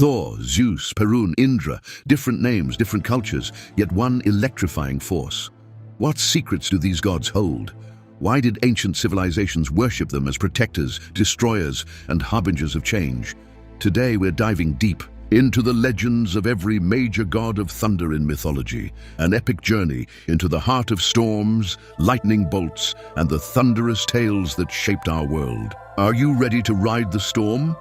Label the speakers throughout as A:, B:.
A: Thor, Zeus, Perun, Indra, different names, different cultures, yet one electrifying force. What secrets do these gods hold? Why did ancient civilizations worship them as protectors, destroyers, and harbingers of change? Today we're diving deep into the legends of every major god of thunder in mythology, an epic journey into the heart of storms, lightning bolts, and the thunderous tales that shaped our world. Are you ready to ride the storm?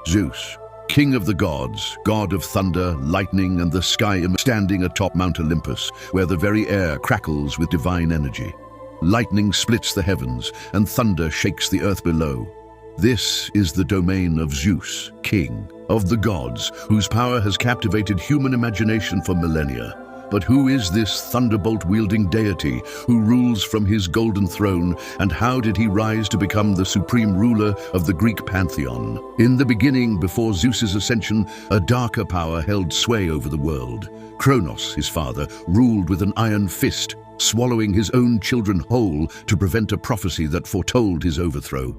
A: Zeus, king of the gods, god of thunder, lightning, and the sky, standing atop Mount Olympus, where the very air crackles with divine energy. Lightning splits the heavens, and thunder shakes the earth below. This is the domain of Zeus, king of the gods, whose power has captivated human imagination for millennia. But who is this thunderbolt-wielding deity who rules from his golden throne, and how did he rise to become the supreme ruler of the Greek pantheon? In the beginning, before Zeus's ascension, a darker power held sway over the world. Kronos, his father, ruled with an iron fist, swallowing his own children whole to prevent a prophecy that foretold his overthrow.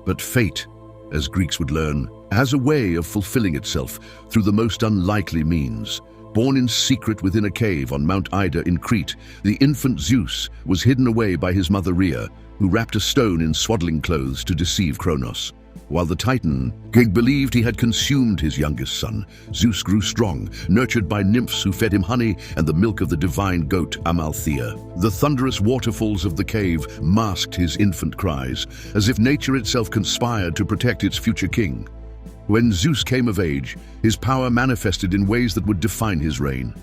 A: But fate, as Greeks would learn, has a way of fulfilling itself through the most unlikely means. Born in secret within a cave on Mount Ida in Crete, the infant Zeus was hidden away by his mother Rhea, who wrapped a stone in swaddling clothes to deceive Kronos. While the Titan king believed he had consumed his youngest son, Zeus grew strong, nurtured by nymphs who fed him honey and the milk of the divine goat Amalthea. The thunderous waterfalls of the cave masked his infant cries, as if nature itself conspired to protect its future king. When Zeus came of age, his power manifested in ways that would define his reign.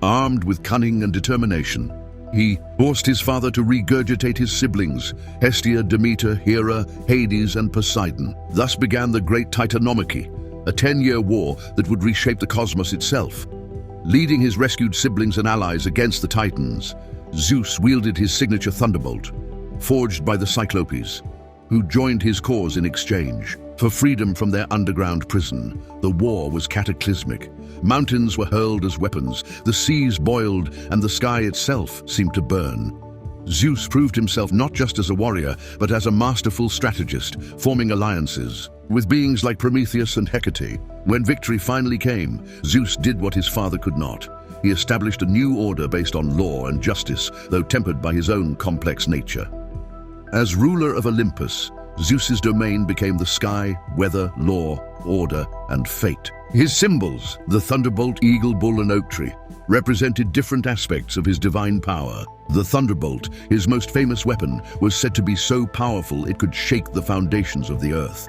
A: Armed with cunning and determination, he forced his father to regurgitate his siblings, Hestia, Demeter, Hera, Hades, and Poseidon. Thus began the Great Titanomachy, a 10-year war that would reshape the cosmos itself. Leading his rescued siblings and allies against the Titans, Zeus wielded his signature thunderbolt, forged by the Cyclopes, who joined his cause in exchange for freedom from their underground prison. The war was cataclysmic. Mountains were hurled as weapons, the seas boiled, and the sky itself seemed to burn. Zeus proved himself not just as a warrior, but as a masterful strategist, forming alliances with beings like Prometheus and Hecate. When victory finally came, Zeus did what his father could not. He established a new order based on law and justice, though tempered by his own complex nature. As ruler of Olympus, Zeus's domain became the sky, weather, law, order, and fate. His symbols, the thunderbolt, eagle, bull, and oak tree, represented different aspects of his divine power. The thunderbolt, his most famous weapon, was said to be so powerful it could shake the foundations of the earth.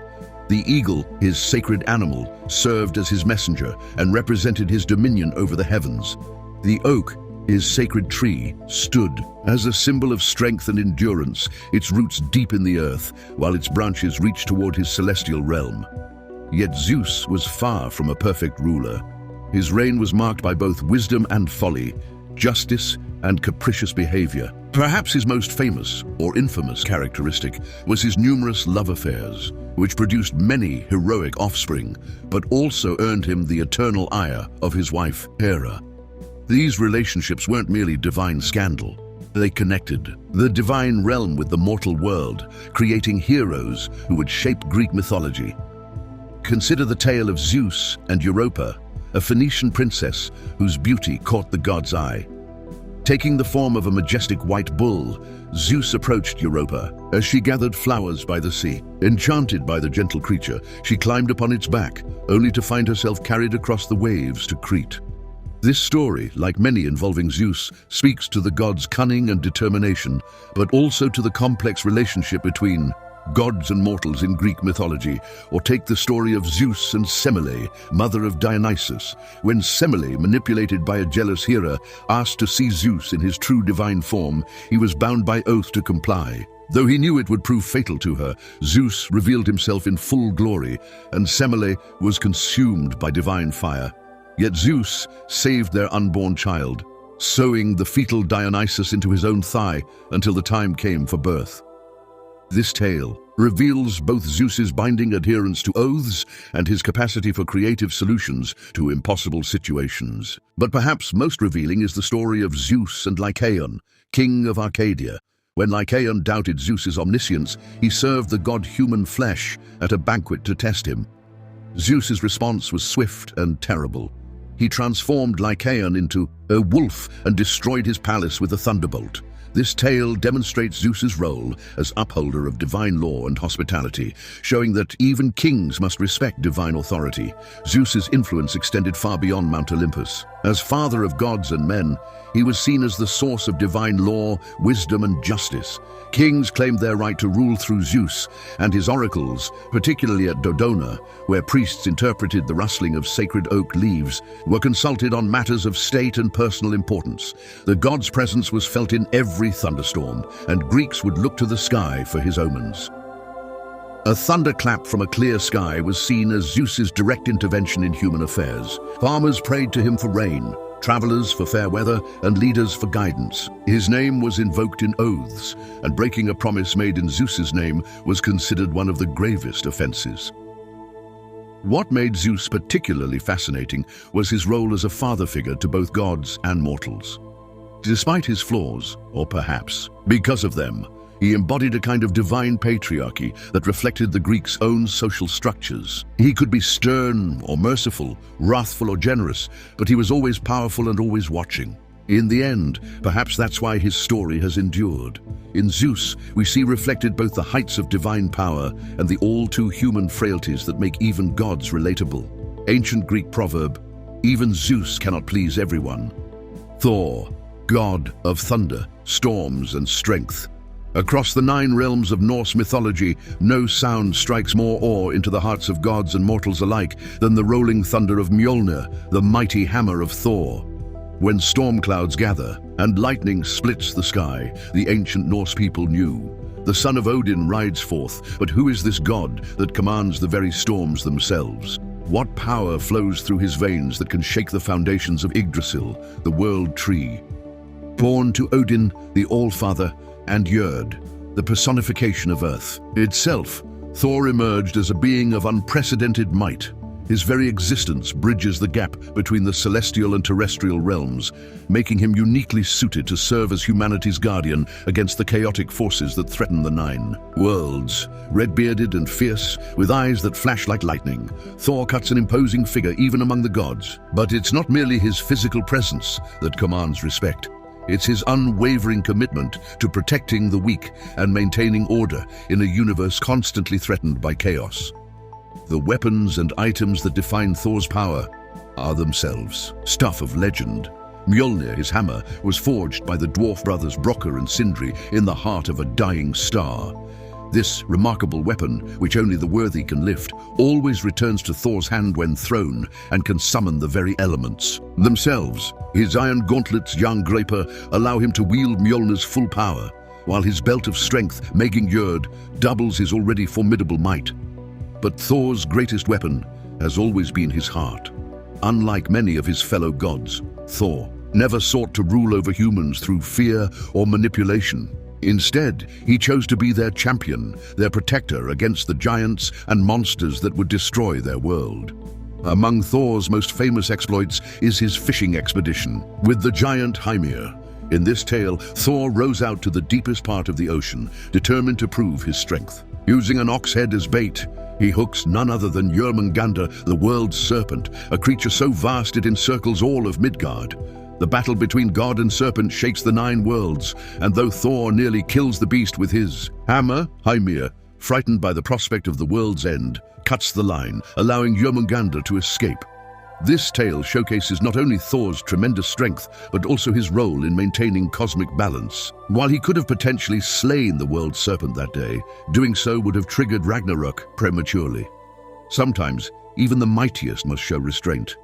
A: The eagle, his sacred animal, served as his messenger and represented his dominion over the heavens. The oak, his sacred tree, stood as a symbol of strength and endurance, its roots deep in the earth, while its branches reached toward his celestial realm. Yet Zeus was far from a perfect ruler. His reign was marked by both wisdom and folly, justice and capricious behavior. Perhaps his most famous or infamous characteristic was his numerous love affairs, which produced many heroic offspring, but also earned him the eternal ire of his wife Hera. These relationships weren't merely divine scandal. They connected the divine realm with the mortal world, creating heroes who would shape Greek mythology. Consider the tale of Zeus and Europa, a Phoenician princess whose beauty caught the god's eye. Taking the form of a majestic white bull, Zeus approached Europa as she gathered flowers by the sea. Enchanted by the gentle creature, she climbed upon its back, only to find herself carried across the waves to Crete. This story, like many involving Zeus, speaks to the god's cunning and determination, but also to the complex relationship between gods and mortals in Greek mythology. Or take the story of Zeus and Semele, mother of Dionysus. When Semele, manipulated by a jealous Hera, asked to see Zeus in his true divine form, he was bound by oath to comply. Though he knew it would prove fatal to her, Zeus revealed himself in full glory, and Semele was consumed by divine fire. Yet Zeus saved their unborn child, sewing the fetal Dionysus into his own thigh until the time came for birth. This tale reveals both Zeus's binding adherence to oaths and his capacity for creative solutions to impossible situations. But perhaps most revealing is the story of Zeus and Lycaon, king of Arcadia. When Lycaon doubted Zeus's omniscience, he served the god human flesh at a banquet to test him. Zeus's response was swift and terrible. He transformed Lycaon into a wolf and destroyed his palace with a thunderbolt. This tale demonstrates Zeus's role as upholder of divine law and hospitality, showing that even kings must respect divine authority. Zeus's influence extended far beyond Mount Olympus. As father of gods and men, he was seen as the source of divine law, wisdom, and justice. Kings claimed their right to rule through Zeus and his oracles, particularly at Dodona, where priests interpreted the rustling of sacred oak leaves, were consulted on matters of state and personal importance. The god's presence was felt in every thunderstorm, and Greeks would look to the sky for his omens. A thunderclap from a clear sky was seen as Zeus's direct intervention in human affairs. Farmers prayed to him for rain, travelers for fair weather, and leaders for guidance. His name was invoked in oaths, and breaking a promise made in Zeus's name was considered one of the gravest offenses. What made Zeus particularly fascinating was his role as a father figure to both gods and mortals. Despite his flaws, or perhaps because of them, he embodied a kind of divine patriarchy that reflected the Greeks' own social structures. He could be stern or merciful, wrathful or generous, but he was always powerful and always watching. In the end, perhaps that's why his story has endured. In Zeus, we see reflected both the heights of divine power and the all-too-human frailties that make even gods relatable. Ancient Greek proverb, "Even Zeus cannot please everyone." Thor, god of thunder, storms, and strength. Across the 9 realms of Norse mythology, no sound strikes more awe into the hearts of gods and mortals alike than the rolling thunder of Mjolnir, the mighty hammer of Thor. When storm clouds gather and lightning splits the sky, the ancient Norse people knew. The son of Odin rides forth, but who is this god that commands the very storms themselves? What power flows through his veins that can shake the foundations of Yggdrasil, the world tree? Born to Odin, the All-Father, and Jörd, the personification of Earth itself, Thor emerged as a being of unprecedented might. His very existence bridges the gap between the celestial and terrestrial realms, making him uniquely suited to serve as humanity's guardian against the chaotic forces that threaten the 9 worlds. Red-bearded and fierce, with eyes that flash like lightning, Thor cuts an imposing figure even among the gods. But it's not merely his physical presence that commands respect. It's his unwavering commitment to protecting the weak and maintaining order in a universe constantly threatened by chaos. The weapons and items that define Thor's power are themselves stuff of legend. Mjolnir, his hammer, was forged by the dwarf brothers Brokkr and Sindri in the heart of a dying star. This remarkable weapon, which only the worthy can lift, always returns to Thor's hand when thrown and can summon the very elements themselves. His iron gauntlets, Jerngripir, allow him to wield Mjolnir's full power, while his belt of strength, making Jörd, doubles his already formidable might. But Thor's greatest weapon has always been his heart. Unlike many of his fellow gods, Thor never sought to rule over humans through fear or manipulation. Instead, he chose to be their champion, their protector against the giants and monsters that would destroy their world. Among Thor's most famous exploits is his fishing expedition with the giant Hymir. In this tale, Thor rows out to the deepest part of the ocean, determined to prove his strength. Using an ox head as bait, he hooks none other than Jörmungandr, the world's serpent, a creature so vast it encircles all of Midgard. The battle between god and serpent shakes the 9 worlds, and though Thor nearly kills the beast with his hammer, Hymir, frightened by the prospect of the world's end, cuts the line, allowing Jörmungandr to escape. This tale showcases not only Thor's tremendous strength, but also his role in maintaining cosmic balance. While he could have potentially slain the world serpent that day, doing so would have triggered Ragnarok prematurely. Sometimes, even the mightiest must show restraint.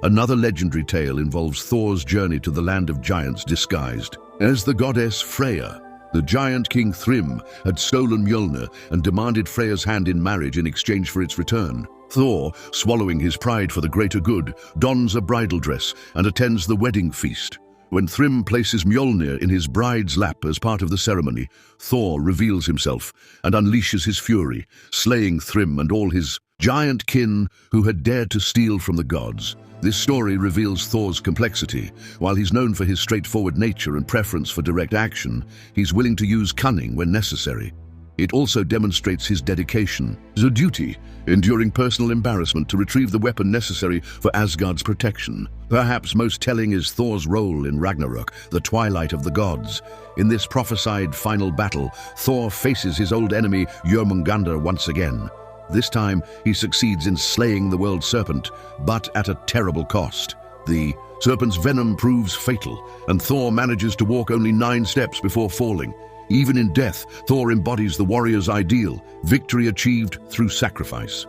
A: Another legendary tale involves Thor's journey to the land of giants disguised as the goddess Freyja. The giant king Thrym had stolen Mjolnir and demanded Freyja's hand in marriage in exchange for its return. Thor, swallowing his pride for the greater good, dons a bridal dress and attends the wedding feast. When Thrym places Mjolnir in his bride's lap as part of the ceremony, Thor reveals himself and unleashes his fury, slaying Thrym and all his giant kin who had dared to steal from the gods. This story reveals Thor's complexity. While he's known for his straightforward nature and preference for direct action, he's willing to use cunning when necessary. It also demonstrates his dedication, the duty, enduring personal embarrassment to retrieve the weapon necessary for Asgard's protection. Perhaps most telling is Thor's role in Ragnarok, the twilight of the gods. In this prophesied final battle, Thor faces his old enemy Jormungandr once again. This time, he succeeds in slaying the world serpent, but at a terrible cost. The serpent's venom proves fatal, and Thor manages to walk only 9 steps before falling. Even in death, Thor embodies the warrior's ideal, victory achieved through sacrifice.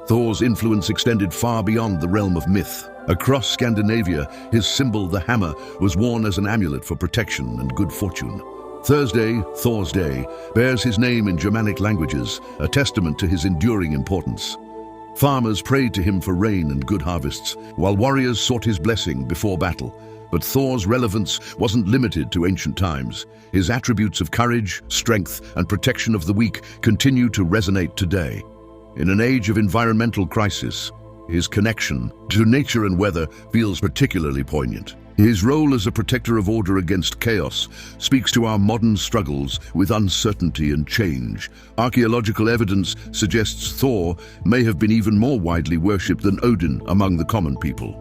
A: Thor's influence extended far beyond the realm of myth. Across Scandinavia, his symbol, the hammer, was worn as an amulet for protection and good fortune. Thursday, Thor's Day, bears his name in Germanic languages, a testament to his enduring importance. Farmers prayed to him for rain and good harvests, while warriors sought his blessing before battle. But Thor's relevance wasn't limited to ancient times. His attributes of courage, strength, and protection of the weak continue to resonate today. In an age of environmental crisis, his connection to nature and weather feels particularly poignant. His role as a protector of order against chaos speaks to our modern struggles with uncertainty and change. Archaeological evidence suggests Thor may have been even more widely worshipped than Odin among the common people.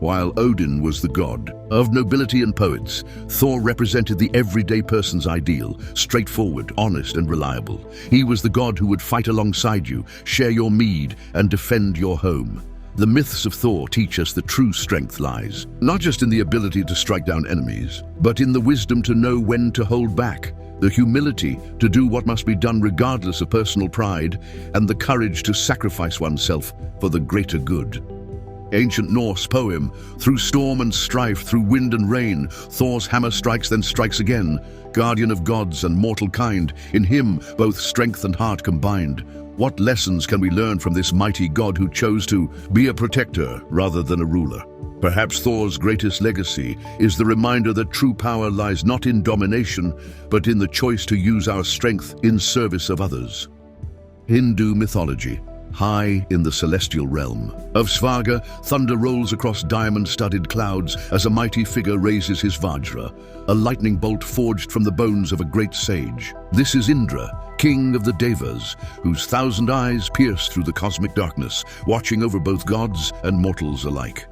A: While Odin was the god of nobility and poets, Thor represented the everyday person's ideal, straightforward, honest, and reliable. He was the god who would fight alongside you, share your mead, and defend your home. The myths of Thor teach us that true strength lies, not just in the ability to strike down enemies, but in the wisdom to know when to hold back, the humility to do what must be done regardless of personal pride, and the courage to sacrifice oneself for the greater good. Ancient Norse poem, through storm and strife, through wind and rain, Thor's hammer strikes then strikes again, guardian of gods and mortal kind, in him both strength and heart combined. What lessons can we learn from this mighty god who chose to be a protector rather than a ruler? Perhaps Thor's greatest legacy is the reminder that true power lies not in domination, but in the choice to use our strength in service of others. Hindu mythology. High in the celestial realm of Svarga, thunder rolls across diamond-studded clouds as a mighty figure raises his vajra, a lightning bolt forged from the bones of a great sage. This is Indra, king of the Devas, whose 1,000 eyes pierce through the cosmic darkness, watching over both gods and mortals alike.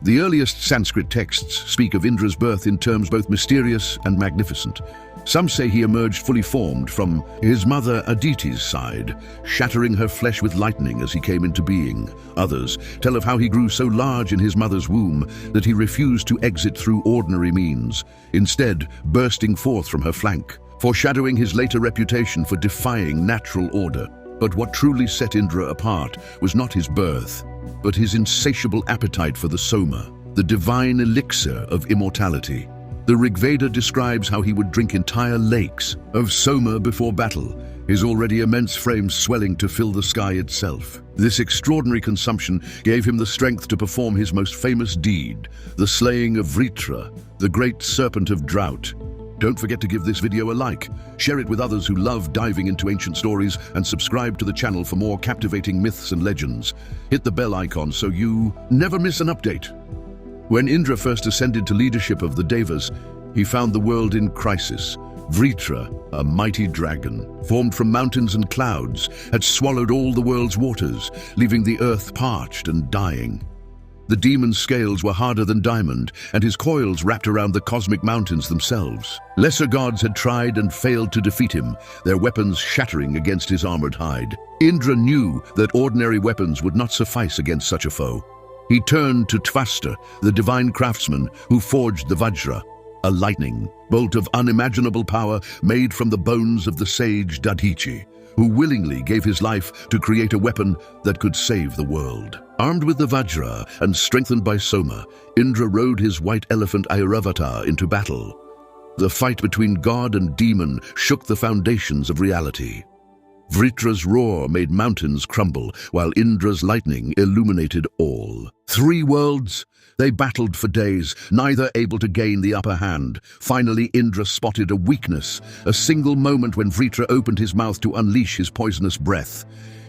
A: The earliest Sanskrit texts speak of Indra's birth in terms both mysterious and magnificent. Some say he emerged fully formed from his mother Aditi's side, shattering her flesh with lightning as he came into being. Others tell of how he grew so large in his mother's womb that he refused to exit through ordinary means, instead bursting forth from her flank, foreshadowing his later reputation for defying natural order. But what truly set Indra apart was not his birth, but his insatiable appetite for the Soma, the divine elixir of immortality. The Rig Veda describes how he would drink entire lakes of Soma before battle, his already immense frame swelling to fill the sky itself. This extraordinary consumption gave him the strength to perform his most famous deed, the slaying of Vritra, the great serpent of drought. Don't forget to give this video a like, share it with others who love diving into ancient stories, and subscribe to the channel for more captivating myths and legends. Hit the bell icon so you never miss an update. When Indra first ascended to leadership of the Devas, he found the world in crisis. Vritra, a mighty dragon, formed from mountains and clouds, had swallowed all the world's waters, leaving the earth parched and dying. The demon's scales were harder than diamond, and his coils wrapped around the cosmic mountains themselves. Lesser gods had tried and failed to defeat him, their weapons shattering against his armored hide. Indra knew that ordinary weapons would not suffice against such a foe. He turned to Tvastor, the divine craftsman who forged the Vajra, a lightning bolt of unimaginable power made from the bones of the sage Dadichi, who willingly gave his life to create a weapon that could save the world. Armed with the Vajra and strengthened by Soma, Indra rode his white elephant Airavata into battle. The fight between god and demon shook the foundations of reality. Vritra's roar made mountains crumble, while Indra's lightning illuminated all. 3 worlds. They battled for days, neither able to gain the upper hand. Finally, Indra spotted a weakness, a single moment when Vritra opened his mouth to unleash his poisonous breath.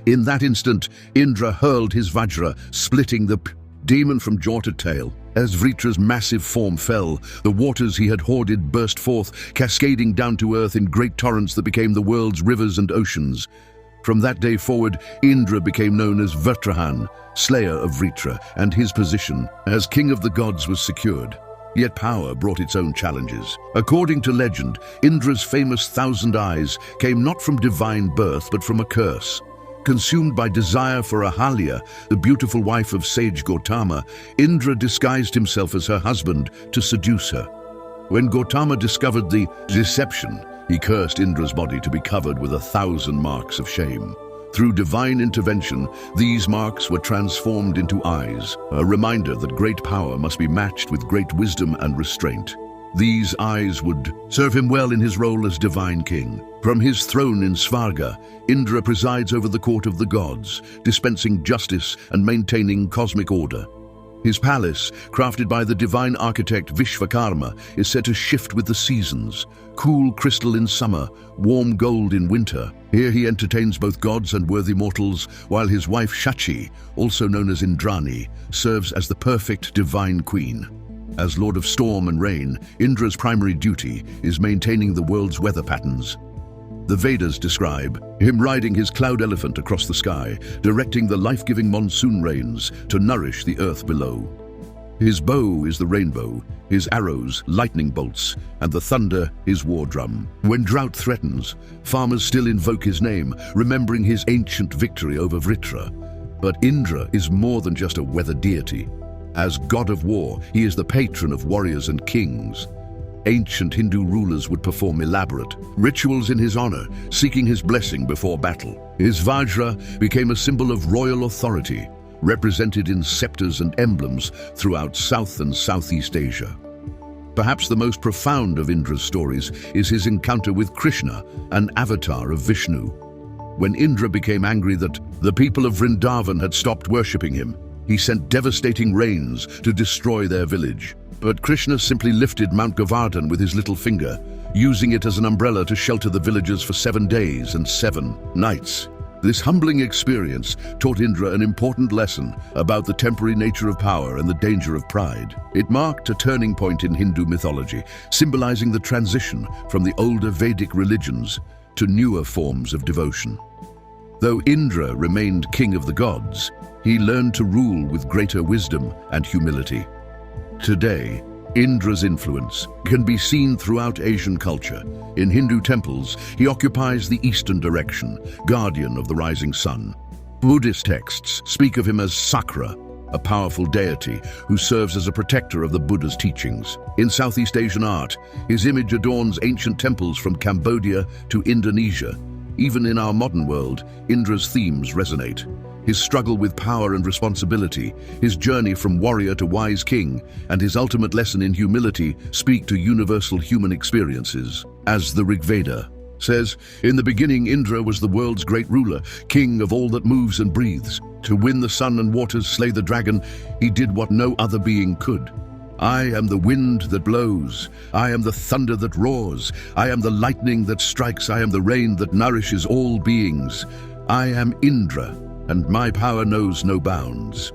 A: In that instant, Indra hurled his Vajra, splitting the demon from jaw to tail. As Vritra's massive form fell, the waters he had hoarded burst forth, cascading down to earth in great torrents that became the world's rivers and oceans. From that day forward, Indra became known as Vrtrahan, slayer of Vritra, and his position as king of the gods was secured. Yet power brought its own challenges. According to legend, Indra's famous 1,000 eyes came not from divine birth but from a curse. Consumed by desire for Ahalya, the beautiful wife of sage Gautama, Indra disguised himself as her husband to seduce her. When Gautama discovered the deception, he cursed Indra's body to be covered with 1,000 marks of shame. Through divine intervention, these marks were transformed into eyes, a reminder that great power must be matched with great wisdom and restraint. These eyes would serve him well in his role as divine king. From his throne in Svarga, Indra presides over the court of the gods, dispensing justice and maintaining cosmic order. His palace, crafted by the divine architect Vishvakarma, is said to shift with the seasons. Cool crystal in summer, warm gold in winter. Here he entertains both gods and worthy mortals, while his wife Shachi, also known as Indrani, serves as the perfect divine queen. As Lord of Storm and Rain, Indra's primary duty is maintaining the world's weather patterns. The Vedas describe him riding his cloud elephant across the sky, directing the life-giving monsoon rains to nourish the earth below. His bow is the rainbow, his arrows lightning bolts, and the thunder his war drum. When drought threatens, farmers still invoke his name, remembering his ancient victory over Vritra. But Indra is more than just a weather deity. As god of war, he is the patron of warriors and kings. Ancient Hindu rulers would perform elaborate rituals in his honor, seeking his blessing before battle. His Vajra became a symbol of royal authority, represented in scepters and emblems throughout South and Southeast Asia. Perhaps the most profound of Indra's stories is his encounter with Krishna, an avatar of Vishnu. When Indra became angry that the people of Vrindavan had stopped worshipping him, he sent devastating rains to destroy their village. But Krishna simply lifted Mount Govardhan with his little finger, using it as an umbrella to shelter the villagers for 7 days and 7 nights. This humbling experience taught Indra an important lesson about the temporary nature of power and the danger of pride. It marked a turning point in Hindu mythology, symbolizing the transition from the older Vedic religions to newer forms of devotion. Though Indra remained king of the gods, he learned to rule with greater wisdom and humility. Today, Indra's influence can be seen throughout Asian culture. In Hindu temples, he occupies the eastern direction, guardian of the rising sun. Buddhist texts speak of him as Sakra, a powerful deity who serves as a protector of the Buddha's teachings. In Southeast Asian art, his image adorns ancient temples from Cambodia to Indonesia. Even in our modern world, Indra's themes resonate. His struggle with power and responsibility, his journey from warrior to wise king, and his ultimate lesson in humility speak to universal human experiences. As the Rig Veda says, "In the beginning Indra was the world's great ruler, king of all that moves and breathes. To win the sun and waters, slay the dragon, he did what no other being could. I am the wind that blows. I am the thunder that roars. I am the lightning that strikes. I am the rain that nourishes all beings. I am Indra, and my power knows no bounds."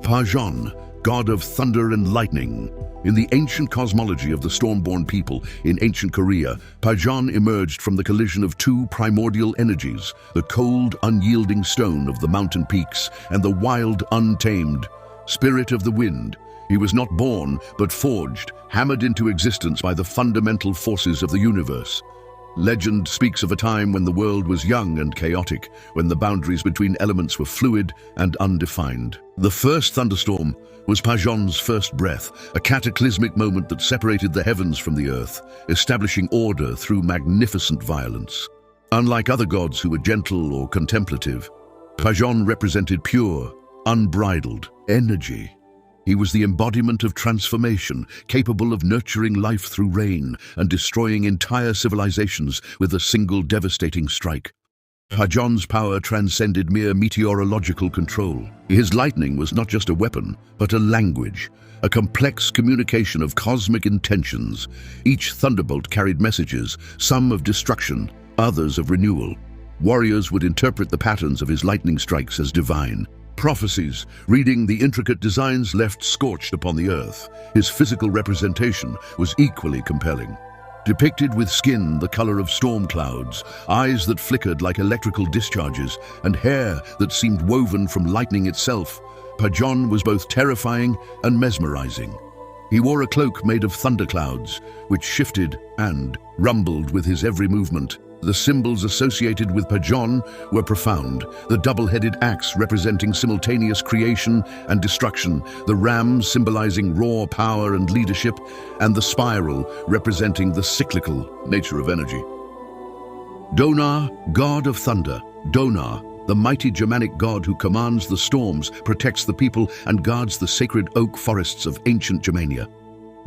A: Perun, god of thunder and lightning. In the ancient cosmology of the storm-born people in ancient Korea, Perun emerged from the collision of two primordial energies, the cold, unyielding stone of the mountain peaks and the wild, untamed spirit of the wind. He was not born, but forged, hammered into existence by the fundamental forces of the universe. Legend speaks of a time when the world was young and chaotic, when the boundaries between elements were fluid and undefined. The first thunderstorm was Perun's first breath, a cataclysmic moment that separated the heavens from the earth, establishing order through magnificent violence. Unlike other gods who were gentle or contemplative, Perun represented pure, unbridled energy. He was the embodiment of transformation, capable of nurturing life through rain and destroying entire civilizations with a single devastating strike. Perun's power transcended mere meteorological control. His lightning was not just a weapon, but a language, a complex communication of cosmic intentions. Each thunderbolt carried messages, some of destruction, others of renewal. Warriors would interpret the patterns of his lightning strikes as divine. Prophecies, reading the intricate designs left scorched upon the earth. His physical representation was equally compelling. Depicted with skin the color of storm clouds, eyes that flickered like electrical discharges, and hair that seemed woven from lightning itself, Perun was both terrifying and mesmerizing. He wore a cloak made of thunderclouds, which shifted and rumbled with his every movement. The symbols associated with Perun were profound: the double-headed axe representing simultaneous creation and destruction, the ram symbolizing raw power and leadership, and the spiral representing the cyclical nature of energy. Donar, god of thunder. Donar, the mighty Germanic god who commands the storms, protects the people, and guards the sacred oak forests of ancient Germania.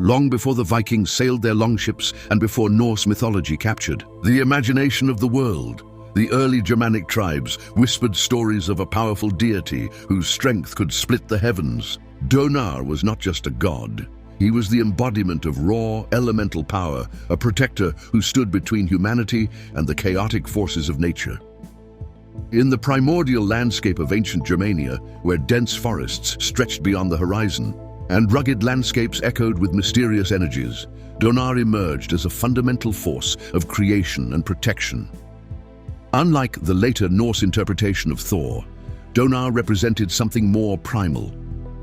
A: Long before the Vikings sailed their longships and before Norse mythology captured the imagination of the world, the early Germanic tribes whispered stories of a powerful deity whose strength could split the heavens. Donar was not just a god. He was the embodiment of raw, elemental power, a protector who stood between humanity and the chaotic forces of nature. In the primordial landscape of ancient Germania, where dense forests stretched beyond the horizon, and rugged landscapes echoed with mysterious energies, Donar emerged as a fundamental force of creation and protection. Unlike the later Norse interpretation of Thor, Donar represented something more primal,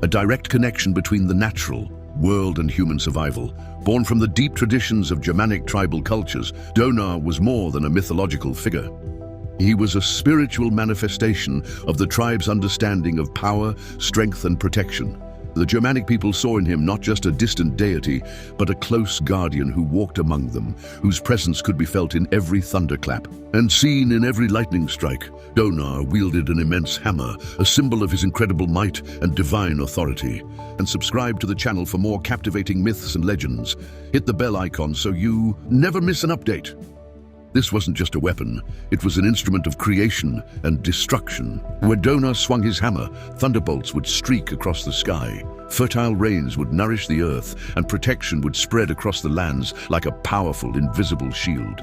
A: a direct connection between the natural world and human survival. Born from the deep traditions of Germanic tribal cultures, Donar was more than a mythological figure. He was a spiritual manifestation of the tribe's understanding of power, strength, and protection. The Germanic people saw in him not just a distant deity, but a close guardian who walked among them, whose presence could be felt in every thunderclap and seen in every lightning strike. Donar wielded an immense hammer, a symbol of his incredible might and divine authority. And subscribe to the channel for more captivating myths and legends. Hit the bell icon so you never miss an update. This wasn't just a weapon, it was an instrument of creation and destruction. Where Donar swung his hammer, thunderbolts would streak across the sky. Fertile rains would nourish the earth, and protection would spread across the lands like a powerful, invisible shield.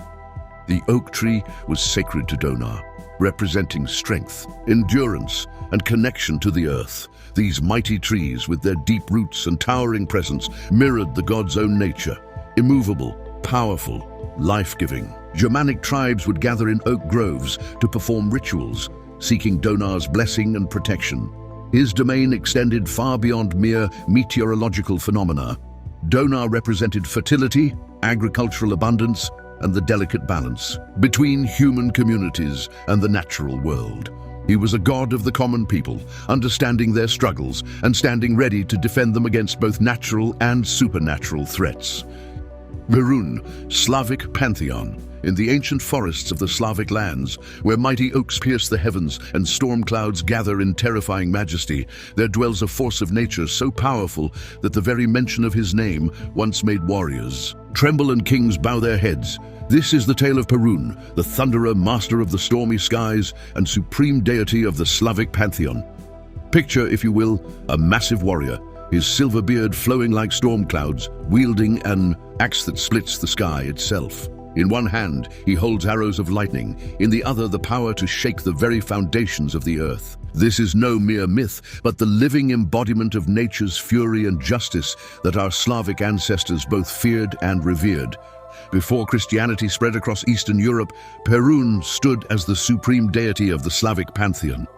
A: The oak tree was sacred to Donar, representing strength, endurance, and connection to the earth. These mighty trees, with their deep roots and towering presence, mirrored the god's own nature: immovable, powerful, life-giving. Germanic tribes would gather in oak groves to perform rituals, seeking Donar's blessing and protection. His domain extended far beyond mere meteorological phenomena. Donar represented fertility, agricultural abundance, and the delicate balance between human communities and the natural world. He was a god of the common people, understanding their struggles and standing ready to defend them against both natural and supernatural threats. Perun, Slavic pantheon. In the ancient forests of the Slavic lands, where mighty oaks pierce the heavens and storm clouds gather in terrifying majesty, there dwells a force of nature so powerful that the very mention of his name once made warriors tremble and kings bow their heads. This is the tale of Perun, the thunderer, master of the stormy skies, and supreme deity of the Slavic pantheon. Picture, if you will, a massive warrior, his silver beard flowing like storm clouds, wielding an axe that splits the sky itself. In one hand, he holds arrows of lightning, in the other the power to shake the very foundations of the earth. This is no mere myth, but the living embodiment of nature's fury and justice that our Slavic ancestors both feared and revered. Before Christianity spread across Eastern Europe, Perun stood as the supreme deity of the Slavic pantheon.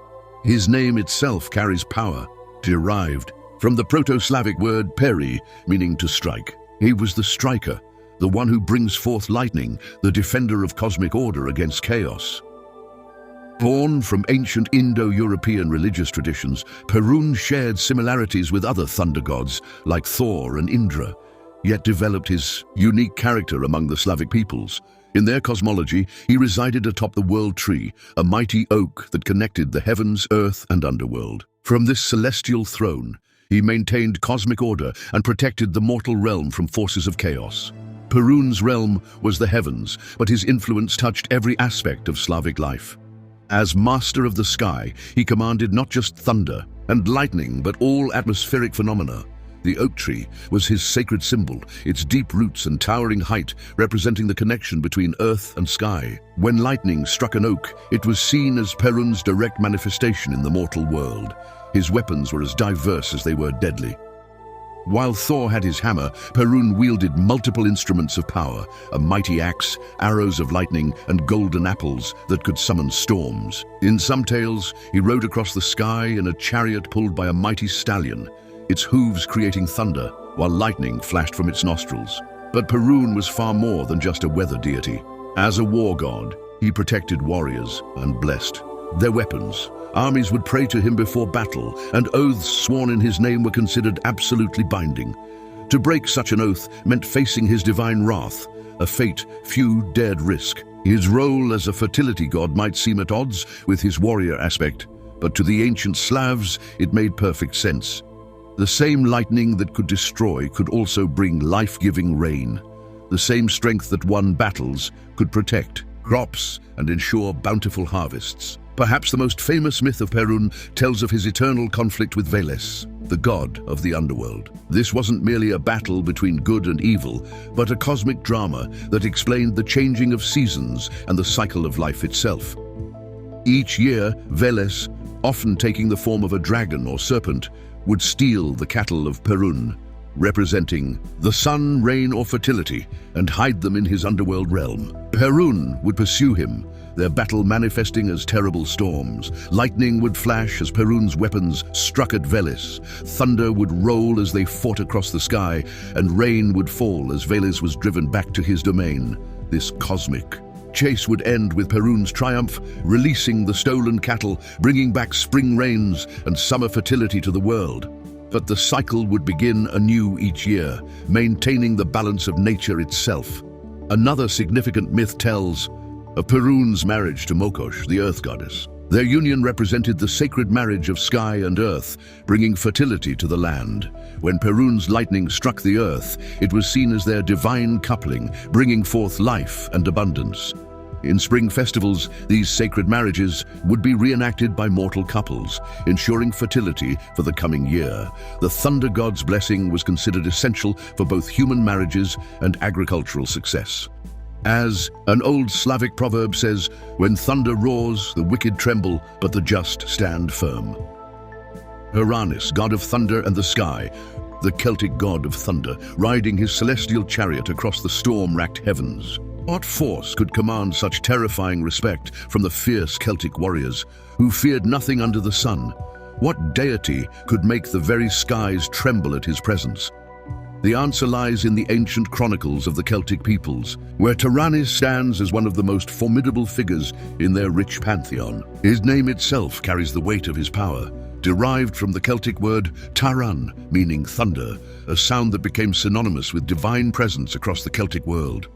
A: His name itself carries power, derived from the Proto-Slavic word peri, meaning to strike. He was the striker, the one who brings forth lightning, the defender of cosmic order against chaos. Born from ancient Indo-European religious traditions, Perun shared similarities with other thunder gods like Thor and Indra, yet developed his unique character among the Slavic peoples. In their cosmology, he resided atop the world tree, a mighty oak that connected the heavens, earth, and underworld. From this celestial throne, he maintained cosmic order and protected the mortal realm from forces of chaos. Perun's realm was the heavens, but his influence touched every aspect of Slavic life. As master of the sky, he commanded not just thunder and lightning, but all atmospheric phenomena. The oak tree was his sacred symbol, its deep roots and towering height representing the connection between earth and sky. When lightning struck an oak, it was seen as Perun's direct manifestation in the mortal world. His weapons were as diverse as they were deadly. While Thor had his hammer, Perun wielded multiple instruments of power, a mighty axe, arrows of lightning, and golden apples that could summon storms. In some tales, he rode across the sky in a chariot pulled by a mighty stallion, its hooves creating thunder, while lightning flashed from its nostrils. But Perun was far more than just a weather deity. As a war god, he protected warriors and blessed their weapons. Armies would pray to him before battle, and oaths sworn in his name were considered absolutely binding. To break such an oath meant facing his divine wrath, a fate few dared risk. His role as a fertility god might seem at odds with his warrior aspect, but to the ancient Slavs it made perfect sense. The same lightning that could destroy could also bring life-giving rain. The same strength that won battles could protect crops and ensure bountiful harvests. Perhaps the most famous myth of Perun tells of his eternal conflict with Veles, the god of the underworld. This wasn't merely a battle between good and evil, but a cosmic drama that explained the changing of seasons and the cycle of life itself. Each year, Veles, often taking the form of a dragon or serpent, would steal the cattle of Perun, representing the sun, rain, or fertility, and hide them in his underworld realm. Perun would pursue him, their battle manifesting as terrible storms. Lightning would flash as Perun's weapons struck at Veles. Thunder would roll as they fought across the sky, and rain would fall as Veles was driven back to his domain. This cosmic chase would end with Perun's triumph, releasing the stolen cattle, bringing back spring rains and summer fertility to the world. But the cycle would begin anew each year, maintaining the balance of nature itself. Another significant myth tells of Perun's marriage to Mokosh, the earth goddess. Their union represented the sacred marriage of sky and earth, bringing fertility to the land. When Perun's lightning struck the earth, it was seen as their divine coupling, bringing forth life and abundance. In spring festivals, these sacred marriages would be reenacted by mortal couples, ensuring fertility for the coming year. The thunder god's blessing was considered essential for both human marriages and agricultural success. As an old Slavic proverb says, "When thunder roars, the wicked tremble, but the just stand firm." Uranus, god of thunder and the sky, the Celtic god of thunder, riding his celestial chariot across the storm-racked heavens. What force could command such terrifying respect from the fierce Celtic warriors, who feared nothing under the sun? What deity could make the very skies tremble at his presence? The answer lies in the ancient chronicles of the Celtic peoples, where Tyrannus stands as one of the most formidable figures in their rich pantheon. His name itself carries the weight of his power, derived from the Celtic word taran, meaning thunder, a sound that became synonymous with divine presence across the Celtic world.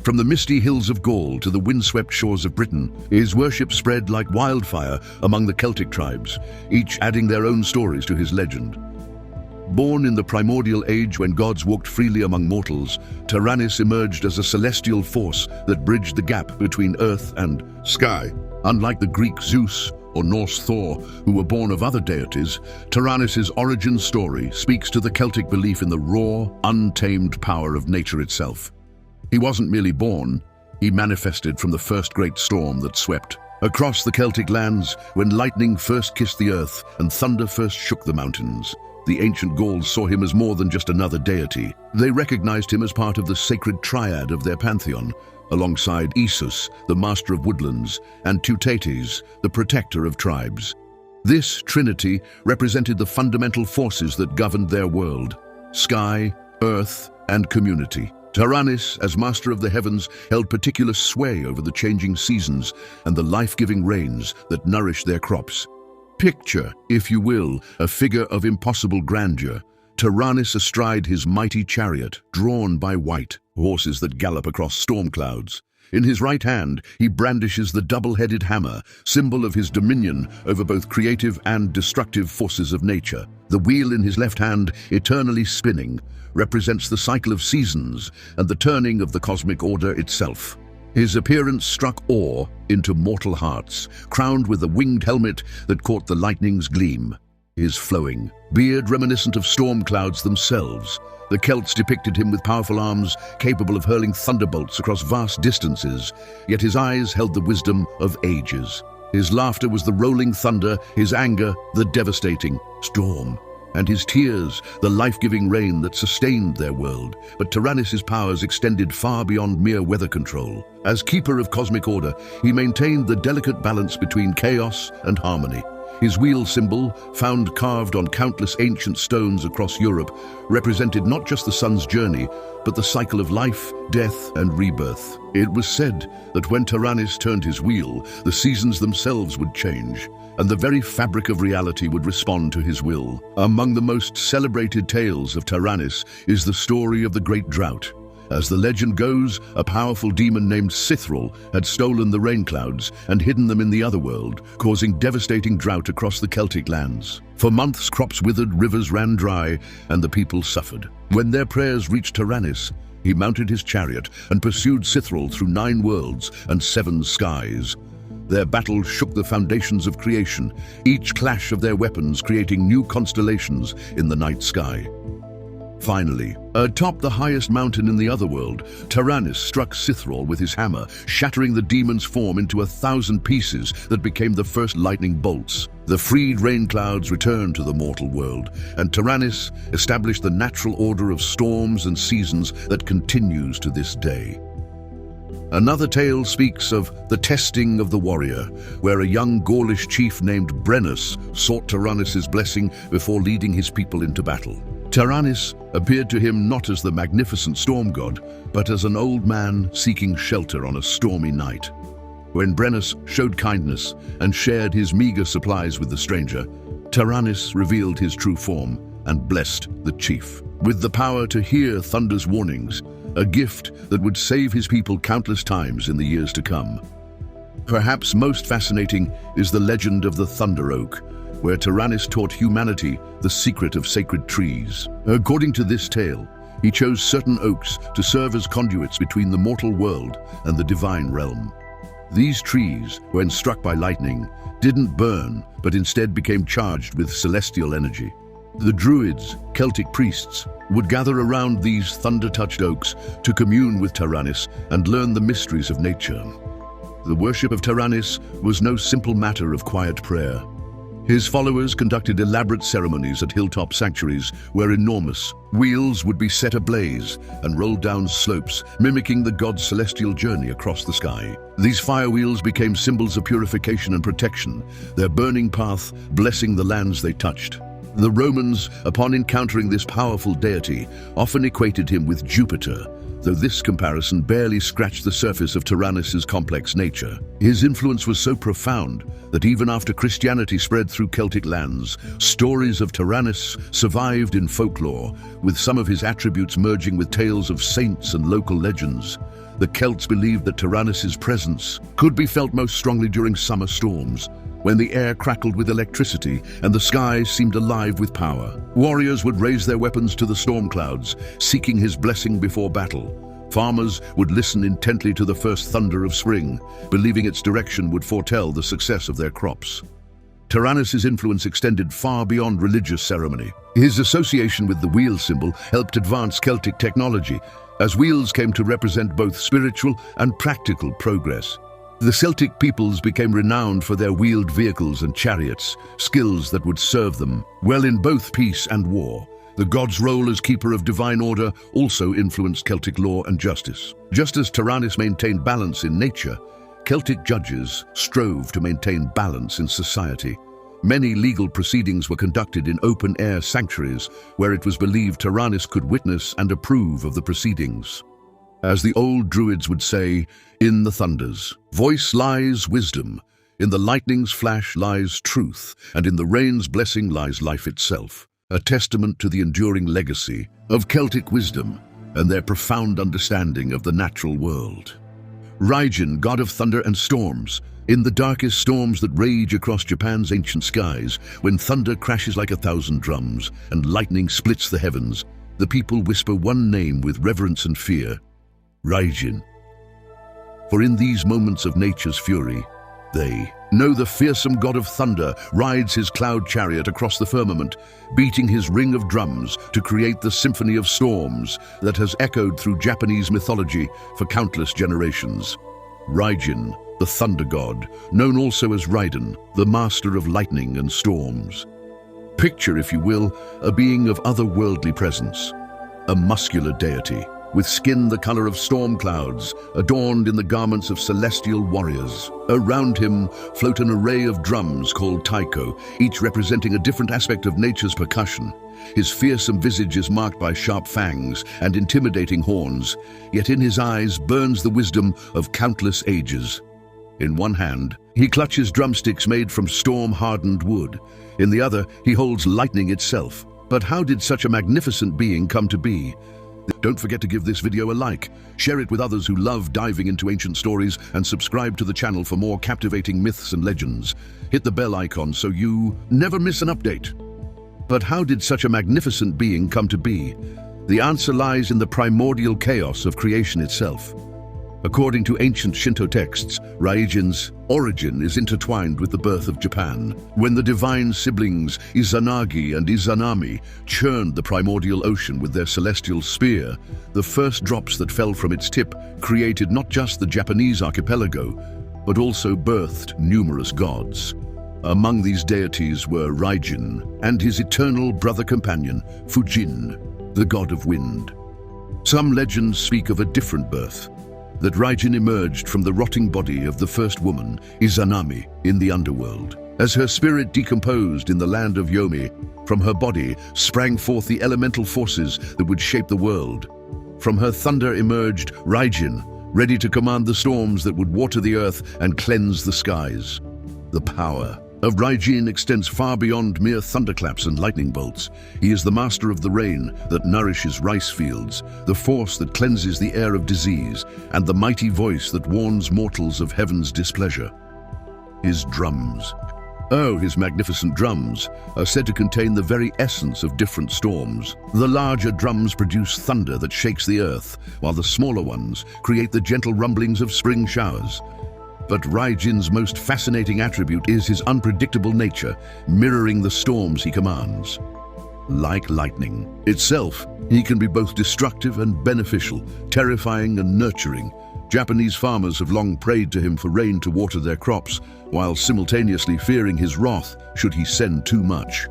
A: From the misty hills of Gaul to the windswept shores of Britain, his worship spread like wildfire among the Celtic tribes, each adding their own stories to his legend. Born in the primordial age when gods walked freely among mortals, Tyrannus emerged as a celestial force that bridged the gap between earth and sky. Unlike the Greek Zeus or Norse Thor, who were born of other deities, Tyrannus's origin story speaks to the Celtic belief in the raw, untamed power of nature itself. He wasn't merely born, he manifested from the first great storm that swept across the Celtic lands when lightning first kissed the earth and thunder first shook the mountains. The ancient Gauls saw him as more than just another deity. They recognized him as part of the sacred triad of their pantheon, alongside Esus, the master of woodlands, and Teutates, the protector of tribes. This trinity represented the fundamental forces that governed their world: sky, earth, and community. Tyrannus, as master of the heavens, held particular sway over the changing seasons and the life-giving rains that nourished their crops. Picture, if you will, a figure of impossible grandeur, Tyrannus astride his mighty chariot, drawn by white horses that gallop across storm clouds. In his right hand, he brandishes the double-headed hammer, symbol of his dominion over both creative and destructive forces of nature. The wheel in his left hand, eternally spinning, represents the cycle of seasons and the turning of the cosmic order itself. His appearance struck awe into mortal hearts, crowned with a winged helmet that caught the lightning's gleam. his flowing beard reminiscent of storm clouds themselves. The Celts depicted him with powerful arms capable of hurling thunderbolts across vast distances, yet his eyes held the wisdom of ages. His laughter was the rolling thunder, his anger the devastating storm, and his tears the life-giving rain that sustained their world. But Taranis' powers extended far beyond mere weather control. As keeper of cosmic order, he maintained the delicate balance between chaos and harmony. His wheel symbol, found carved on countless ancient stones across Europe, represented not just the sun's journey, but the cycle of life, death, and rebirth. It was said that when Taranis turned his wheel, the seasons themselves would change, and the very fabric of reality would respond to his will. Among the most celebrated tales of Taranis is the story of the Great Drought. As the legend goes, a powerful demon named Sithril had stolen the rain clouds and hidden them in the other world, causing devastating drought across the Celtic lands. For months, crops withered, rivers ran dry, and the people suffered. When their prayers reached Taranis, he mounted his chariot and pursued Sithril through 9 worlds and 7 skies. Their battle shook the foundations of creation, each clash of their weapons creating new constellations in the night sky. Finally, atop the highest mountain in the otherworld, Taranis struck Sithril with his hammer, shattering the demon's form into 1,000 pieces that became the first lightning bolts. The freed rain clouds returned to the mortal world, and Taranis established the natural order of storms and seasons that continues to this day. Another tale speaks of the testing of the warrior, where a young Gaulish chief named Brennus sought Taranis' blessing before leading his people into battle. Taranis appeared to him not as the magnificent storm god, but as an old man seeking shelter on a stormy night. When Brennus showed kindness and shared his meager supplies with the stranger, Taranis revealed his true form and blessed the chief. With the power to hear thunder's warnings, a gift that would save his people countless times in the years to come. Perhaps most fascinating is the legend of the Thunder Oak, where Taranis taught humanity the secret of sacred trees. According to this tale, he chose certain oaks to serve as conduits between the mortal world and the divine realm. These trees, when struck by lightning, didn't burn, but instead became charged with celestial energy. The Druids, Celtic priests, would gather around these thunder-touched oaks to commune with Taranis and learn the mysteries of nature. The worship of Taranis was no simple matter of quiet prayer. His followers conducted elaborate ceremonies at hilltop sanctuaries where enormous wheels would be set ablaze and rolled down slopes, mimicking the god's celestial journey across the sky. These fire wheels became symbols of purification and protection, their burning path blessing the lands they touched. The Romans, upon encountering this powerful deity, often equated him with Jupiter, though this comparison barely scratched the surface of Taranis' complex nature. His influence was so profound that even after Christianity spread through Celtic lands, stories of Taranis survived in folklore, with some of his attributes merging with tales of saints and local legends. The Celts believed that Taranis' presence could be felt most strongly during summer storms, when the air crackled with electricity and the sky seemed alive with power. Warriors would raise their weapons to the storm clouds, seeking his blessing before battle. Farmers would listen intently to the first thunder of spring, believing its direction would foretell the success of their crops. Taranis' influence extended far beyond religious ceremony. His association with the wheel symbol helped advance Celtic technology, as wheels came to represent both spiritual and practical progress. The Celtic peoples became renowned for their wheeled vehicles and chariots, skills that would serve them well in both peace and war. The god's role as keeper of divine order also influenced Celtic law and justice. Just as Taranis maintained balance in nature, Celtic judges strove to maintain balance in society. Many legal proceedings were conducted in open-air sanctuaries, where it was believed Taranis could witness and approve of the proceedings. As the old Druids would say, in the thunders, voice lies wisdom, in the lightning's flash lies truth, and in the rain's blessing lies life itself, a testament to the enduring legacy of Celtic wisdom and their profound understanding of the natural world. Raijin, god of thunder and storms, in the darkest storms that rage across Japan's ancient skies, when thunder crashes like 1,000 drums and lightning splits the heavens, the people whisper one name with reverence and fear: Raijin. For in these moments of nature's fury, They know the fearsome god of thunder rides his cloud chariot across the firmament, beating his ring of drums to create the symphony of storms that has echoed through Japanese mythology for countless generations. Raijin, the thunder god, known also as Raiden, the master of lightning and storms. Picture, if you will, a being of otherworldly presence, a muscular deity, with skin the color of storm clouds, adorned in the garments of celestial warriors. Around him float an array of drums called taiko, each representing a different aspect of nature's percussion. His fearsome visage is marked by sharp fangs and intimidating horns, yet in his eyes burns the wisdom of countless ages. In one hand, he clutches drumsticks made from storm-hardened wood. In the other, he holds lightning itself. But how did such a magnificent being come to be? Don't forget to give this video a like, share it with others who love diving into ancient stories, and subscribe to the channel for more captivating myths and legends. Hit the bell icon so you never miss an update. But how did such a magnificent being come to be? The answer lies in the primordial chaos of creation itself. According to ancient Shinto texts, Raijin's origin is intertwined with the birth of Japan, when the divine siblings Izanagi and Izanami churned the primordial ocean with their celestial spear. The first drops that fell from its tip created not just the Japanese archipelago, but also birthed numerous gods. Among these deities were Raijin and his eternal brother companion, Fujin, the god of wind. Some legends speak of a different birth, that Raijin emerged from the rotting body of the first woman, Izanami, in the underworld. As her spirit decomposed in the land of Yomi, from her body sprang forth the elemental forces that would shape the world. From her thunder emerged Raijin, ready to command the storms that would water the earth and cleanse the skies. The power of Raijin extends far beyond mere thunderclaps and lightning bolts. He is the master of the rain that nourishes rice fields, the force that cleanses the air of disease, and the mighty voice that warns mortals of heaven's displeasure. His drums. Oh, his magnificent drums are said to contain the very essence of different storms. The larger drums produce thunder that shakes the earth, while the smaller ones create the gentle rumblings of spring showers. But Raijin's most fascinating attribute is his unpredictable nature, mirroring the storms he commands. Like lightning itself, he can be both destructive and beneficial, terrifying and nurturing. Japanese farmers have long prayed to him for rain to water their crops, while simultaneously fearing his wrath should he send too much.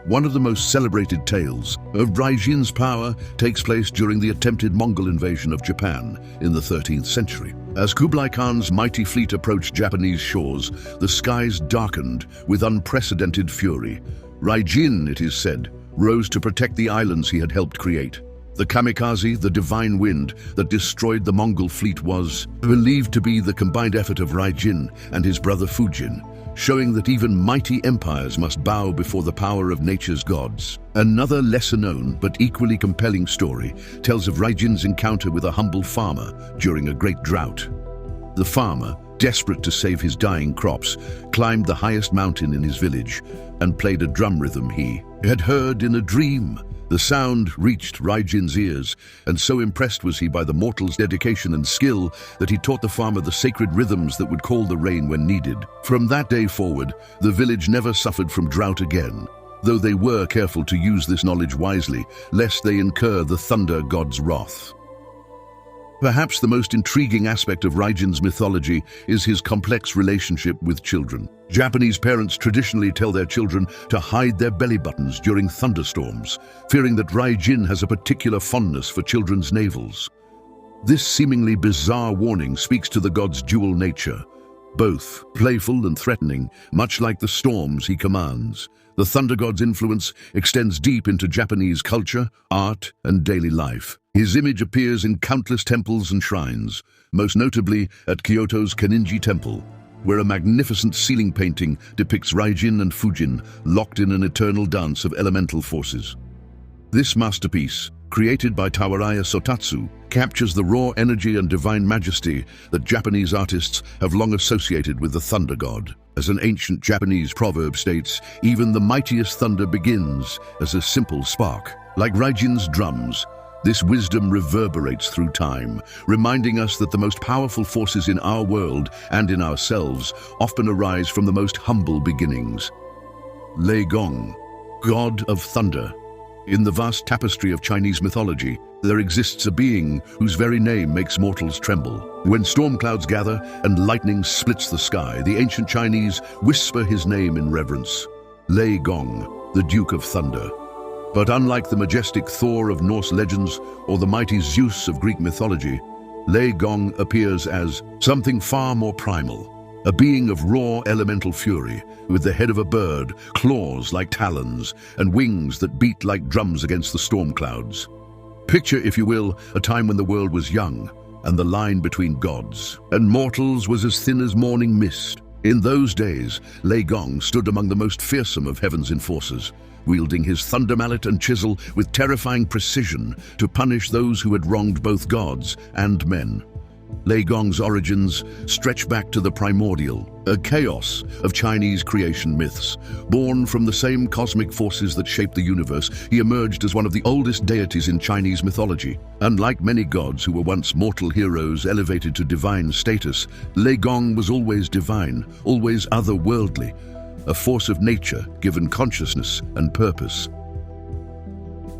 A: One of the most celebrated tales of Raijin's power takes place during the attempted Mongol invasion of Japan in the 13th century. As Kublai Khan's mighty fleet approached Japanese shores, the skies darkened with unprecedented fury. Raijin, it is said, rose to protect the islands he had helped create. The kamikaze, the divine wind that destroyed the Mongol fleet, was believed to be the combined effort of Raijin and his brother Fujin, showing that even mighty empires must bow before the power of nature's gods. Another lesser-known but equally compelling story tells of Raijin's encounter with a humble farmer during a great drought. The farmer, desperate to save his dying crops, climbed the highest mountain in his village and played a drum rhythm he had heard in a dream. The sound reached Raijin's ears, and so impressed was he by the mortal's dedication and skill that he taught the farmer the sacred rhythms that would call the rain when needed. From that day forward, the village never suffered from drought again, though they were careful to use this knowledge wisely, lest they incur the thunder god's wrath. Perhaps the most intriguing aspect of Raijin's mythology is his complex relationship with children. Japanese parents traditionally tell their children to hide their belly buttons during thunderstorms, fearing that Raijin has a particular fondness for children's navels. This seemingly bizarre warning speaks to the god's dual nature, both playful and threatening, much like the storms he commands. The thunder god's influence extends deep into Japanese culture, art, and daily life. His image appears in countless temples and shrines, most notably at Kyoto's Kaninji Temple, where a magnificent ceiling painting depicts Raijin and Fujin locked in an eternal dance of elemental forces. This masterpiece, created by Tawaraya Sotatsu, captures the raw energy and divine majesty that Japanese artists have long associated with the thunder god. As an ancient Japanese proverb states, even the mightiest thunder begins as a simple spark. Like Raijin's drums, This wisdom reverberates through time, reminding us that the most powerful forces in our world and in ourselves often arise from the most humble beginnings. Lei Gong, god of thunder. In the vast tapestry of Chinese mythology, there exists a being whose very name makes mortals tremble. When storm clouds gather and lightning splits the sky, the ancient Chinese whisper his name in reverence. Lei Gong, the Duke of Thunder. But unlike the majestic Thor of Norse legends or the mighty Zeus of Greek mythology, Lei Gong appears as something far more primal. A being of raw elemental fury, with the head of a bird, claws like talons, and wings that beat like drums against the storm clouds. Picture, if you will, a time when the world was young, and the line between gods and mortals was as thin as morning mist. In those days, Lei Gong stood among the most fearsome of heaven's enforcers, wielding his thunder mallet and chisel with terrifying precision to punish those who had wronged both gods and men. Lei Gong's origins stretch back to the primordial, a chaos of Chinese creation myths. Born from the same cosmic forces that shaped the universe, he emerged as one of the oldest deities in Chinese mythology. Unlike many gods who were once mortal heroes elevated to divine status, Lei Gong was always divine, always otherworldly, a force of nature given consciousness and purpose.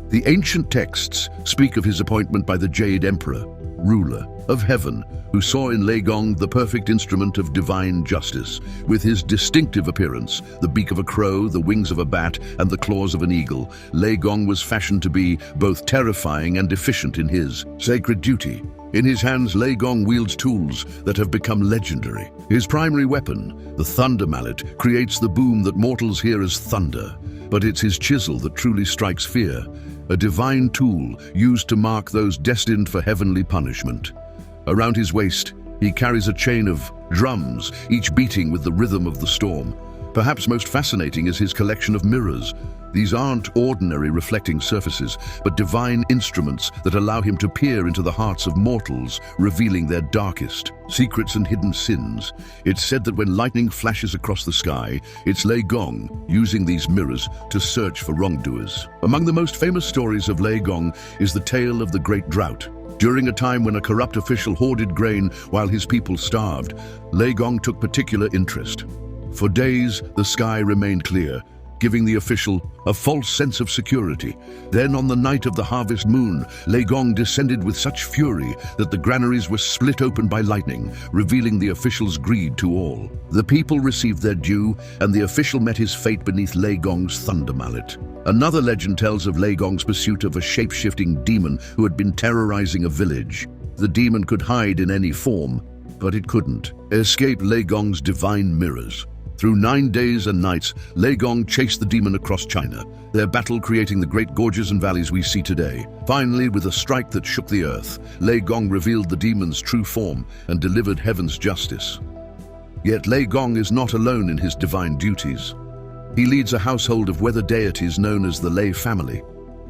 A: The ancient texts speak of his appointment by the Jade Emperor, ruler of heaven, who saw in Lei Gong the perfect instrument of divine justice. With his distinctive appearance, the beak of a crow, the wings of a bat, and the claws of an eagle, Lei Gong was fashioned to be both terrifying and efficient in his sacred duty. In his hands, Lei Gong wields tools that have become legendary. His primary weapon, the thunder mallet, creates the boom that mortals hear as thunder, but it's his chisel that truly strikes fear, a divine tool used to mark those destined for heavenly punishment. Around his waist, he carries a chain of drums, each beating with the rhythm of the storm. Perhaps most fascinating is his collection of mirrors. These aren't ordinary reflecting surfaces, but divine instruments that allow him to peer into the hearts of mortals, revealing their darkest secrets and hidden sins. It's said that when lightning flashes across the sky, it's Lei Gong using these mirrors to search for wrongdoers. Among the most famous stories of Lei Gong is the tale of the Great Drought. During a time when a corrupt official hoarded grain while his people starved, Lei Gong took particular interest. For days, the sky remained clear, giving the official a false sense of security. Then on the night of the harvest moon, Lei Gong descended with such fury that the granaries were split open by lightning, revealing the official's greed to all. The people received their due, and the official met his fate beneath Lei Gong's thunder mallet. Another legend tells of Lei Gong's pursuit of a shape-shifting demon who had been terrorizing a village. The demon could hide in any form, but it couldn't escape Lei Gong's divine mirrors. Through 9 days and nights, Lei Gong chased the demon across China, their battle creating the great gorges and valleys we see today. Finally, with a strike that shook the earth, Lei Gong revealed the demon's true form and delivered heaven's justice. Yet Lei Gong is not alone in his divine duties. He leads a household of weather deities known as the Lei family.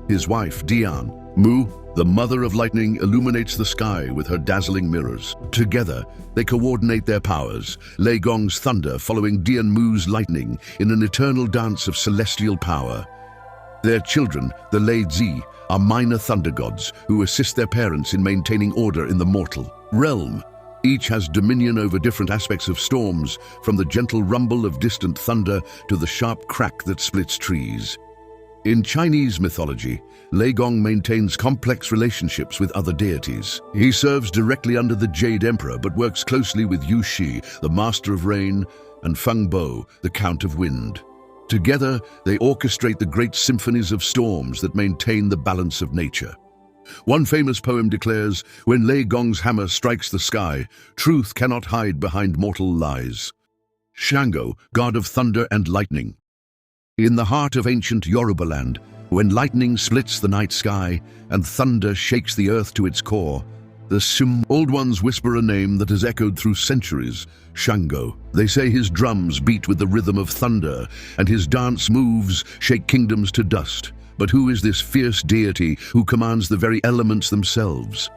A: His wife, Dian Mu, the mother of lightning, illuminates the sky with her dazzling mirrors. Together, they coordinate their powers, Lei Gong's thunder following Dian Mu's lightning in an eternal dance of celestial power. Their children, the Lei Zi, are minor thunder gods who assist their parents in maintaining order in the mortal realm. Each has dominion over different aspects of storms, from the gentle rumble of distant thunder to the sharp crack that splits trees. In Chinese mythology, Lei Gong maintains complex relationships with other deities. He serves directly under the Jade Emperor but works closely with Yu Shi, the Master of Rain, and Feng Bo, the Count of Wind. Together, they orchestrate the great symphonies of storms that maintain the balance of nature. One famous poem declares, "When Lei Gong's hammer strikes the sky, truth cannot hide behind mortal lies." Shango, god of thunder and lightning. In the heart of ancient Yoruba land, when lightning splits the night sky and thunder shakes the earth to its core, the old ones whisper a name that has echoed through centuries, Shango. They say his drums beat with the rhythm of thunder, and his dance moves shake kingdoms to dust. But who is this fierce deity who commands the very elements themselves?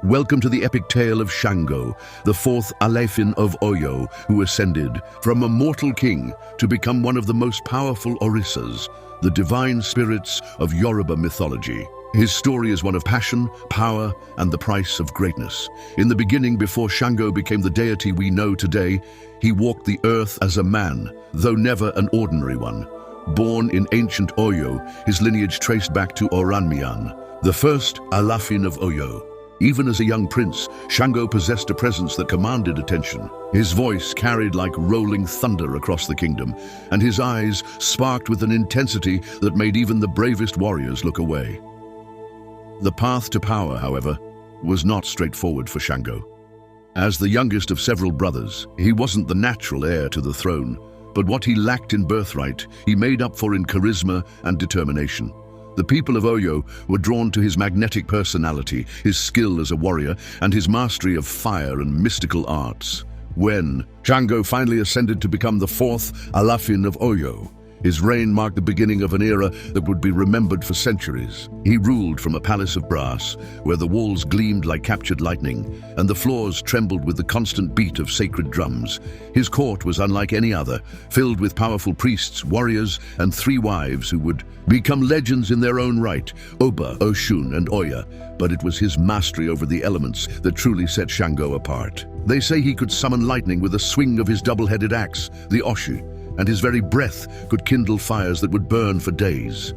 A: Welcome to the epic tale of Shango, the fourth Alefin of Oyo, who ascended from a mortal king to become one of the most powerful orishas, the divine spirits of Yoruba mythology. His story is one of passion, power, and the price of greatness. In the beginning, before Shango became the deity we know today, he walked the earth as a man, though never an ordinary one. Born in ancient Oyo, his lineage traced back to Oranmiyan, the first Alafin of Oyo. Even as a young prince, Shango possessed a presence that commanded attention. His voice carried like rolling thunder across the kingdom, and his eyes sparked with an intensity that made even the bravest warriors look away. The path to power, however, was not straightforward for Shango. As the youngest of several brothers, he wasn't the natural heir to the throne, but what he lacked in birthright, he made up for in charisma and determination. The people of Oyo were drawn to his magnetic personality, his skill as a warrior, and his mastery of fire and mystical arts. When Shango finally ascended to become the fourth Alafin of Oyo, his reign marked the beginning of an era that would be remembered for centuries. He ruled from a palace of brass, where the walls gleamed like captured lightning, and the floors trembled with the constant beat of sacred drums. His court was unlike any other, filled with powerful priests, warriors, and 3 wives who would become legends in their own right, Oba, Oshun, and Oya. But it was his mastery over the elements that truly set Shango apart. They say he could summon lightning with a swing of his double-headed axe, the Oshu, and his very breath could kindle fires that would burn for days.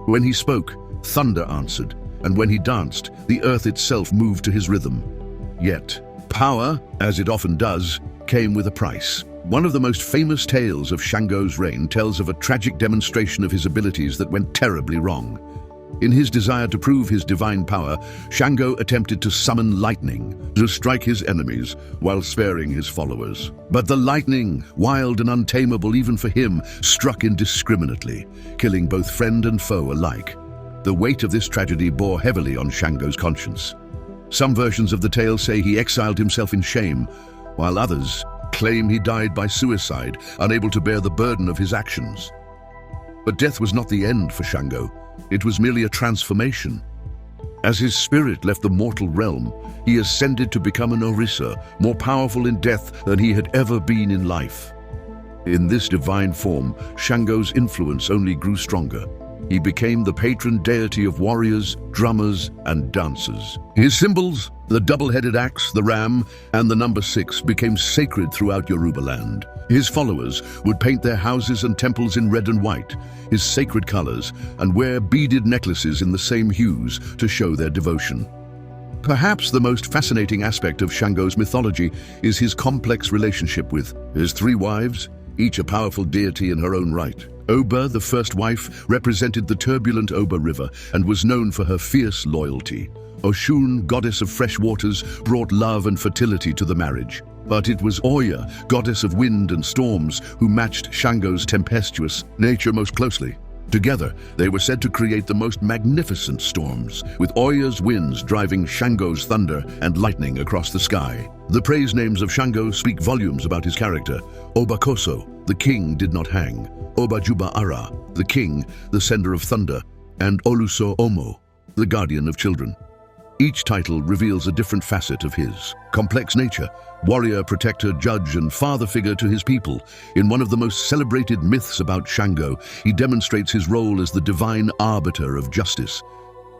A: When he spoke, thunder answered, and when he danced, the earth itself moved to his rhythm. Yet, power, as it often does, came with a price. One of the most famous tales of Shango's reign tells of a tragic demonstration of his abilities that went terribly wrong. In his desire to prove his divine power, Shango attempted to summon lightning to strike his enemies while sparing his followers. But the lightning, wild and untamable even for him, struck indiscriminately, killing both friend and foe alike. The weight of this tragedy bore heavily on Shango's conscience. Some versions of the tale say he exiled himself in shame, while others claim he died by suicide, unable to bear the burden of his actions. But death was not the end for Shango. It was merely a transformation. As his spirit left the mortal realm, he ascended to become an Orisa, more powerful in death than he had ever been in life. In this divine form, Shango's influence only grew stronger. He became the patron deity of warriors, drummers, and dancers. His symbols, the double-headed axe, the ram, and the number 6, became sacred throughout Yoruba land. His followers would paint their houses and temples in red and white, his sacred colors, and wear beaded necklaces in the same hues to show their devotion. Perhaps the most fascinating aspect of Shango's mythology is his complex relationship with his 3 wives, each a powerful deity in her own right. Oba, the first wife, represented the turbulent Oba River and was known for her fierce loyalty. Oshun, goddess of fresh waters, brought love and fertility to the marriage. But it was Oya, goddess of wind and storms, who matched Shango's tempestuous nature most closely. Together, they were said to create the most magnificent storms, with Oya's winds driving Shango's thunder and lightning across the sky. The praise names of Shango speak volumes about his character. Obakoso, the king did not hang. Obajuba Ara, the king, the sender of thunder, and Oluso Omo, the guardian of children. Each title reveals a different facet of his complex nature: warrior, protector, judge, and father figure to his people. In one of the most celebrated myths about Shango, he demonstrates his role as the divine arbiter of justice.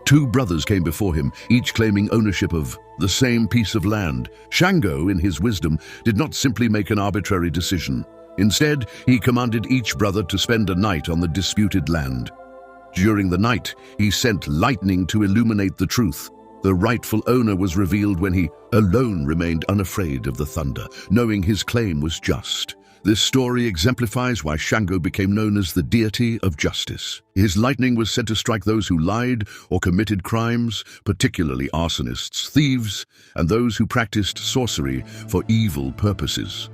A: 2 brothers came before him, each claiming ownership of the same piece of land. Shango, in his wisdom, did not simply make an arbitrary decision. Instead, he commanded each brother to spend a night on the disputed land. During the night, he sent lightning to illuminate the truth. The rightful owner was revealed when he alone remained unafraid of the thunder, knowing his claim was just. This story exemplifies why Shango became known as the deity of justice. His lightning was said to strike those who lied or committed crimes, particularly arsonists, thieves, and those who practiced sorcery for evil purposes.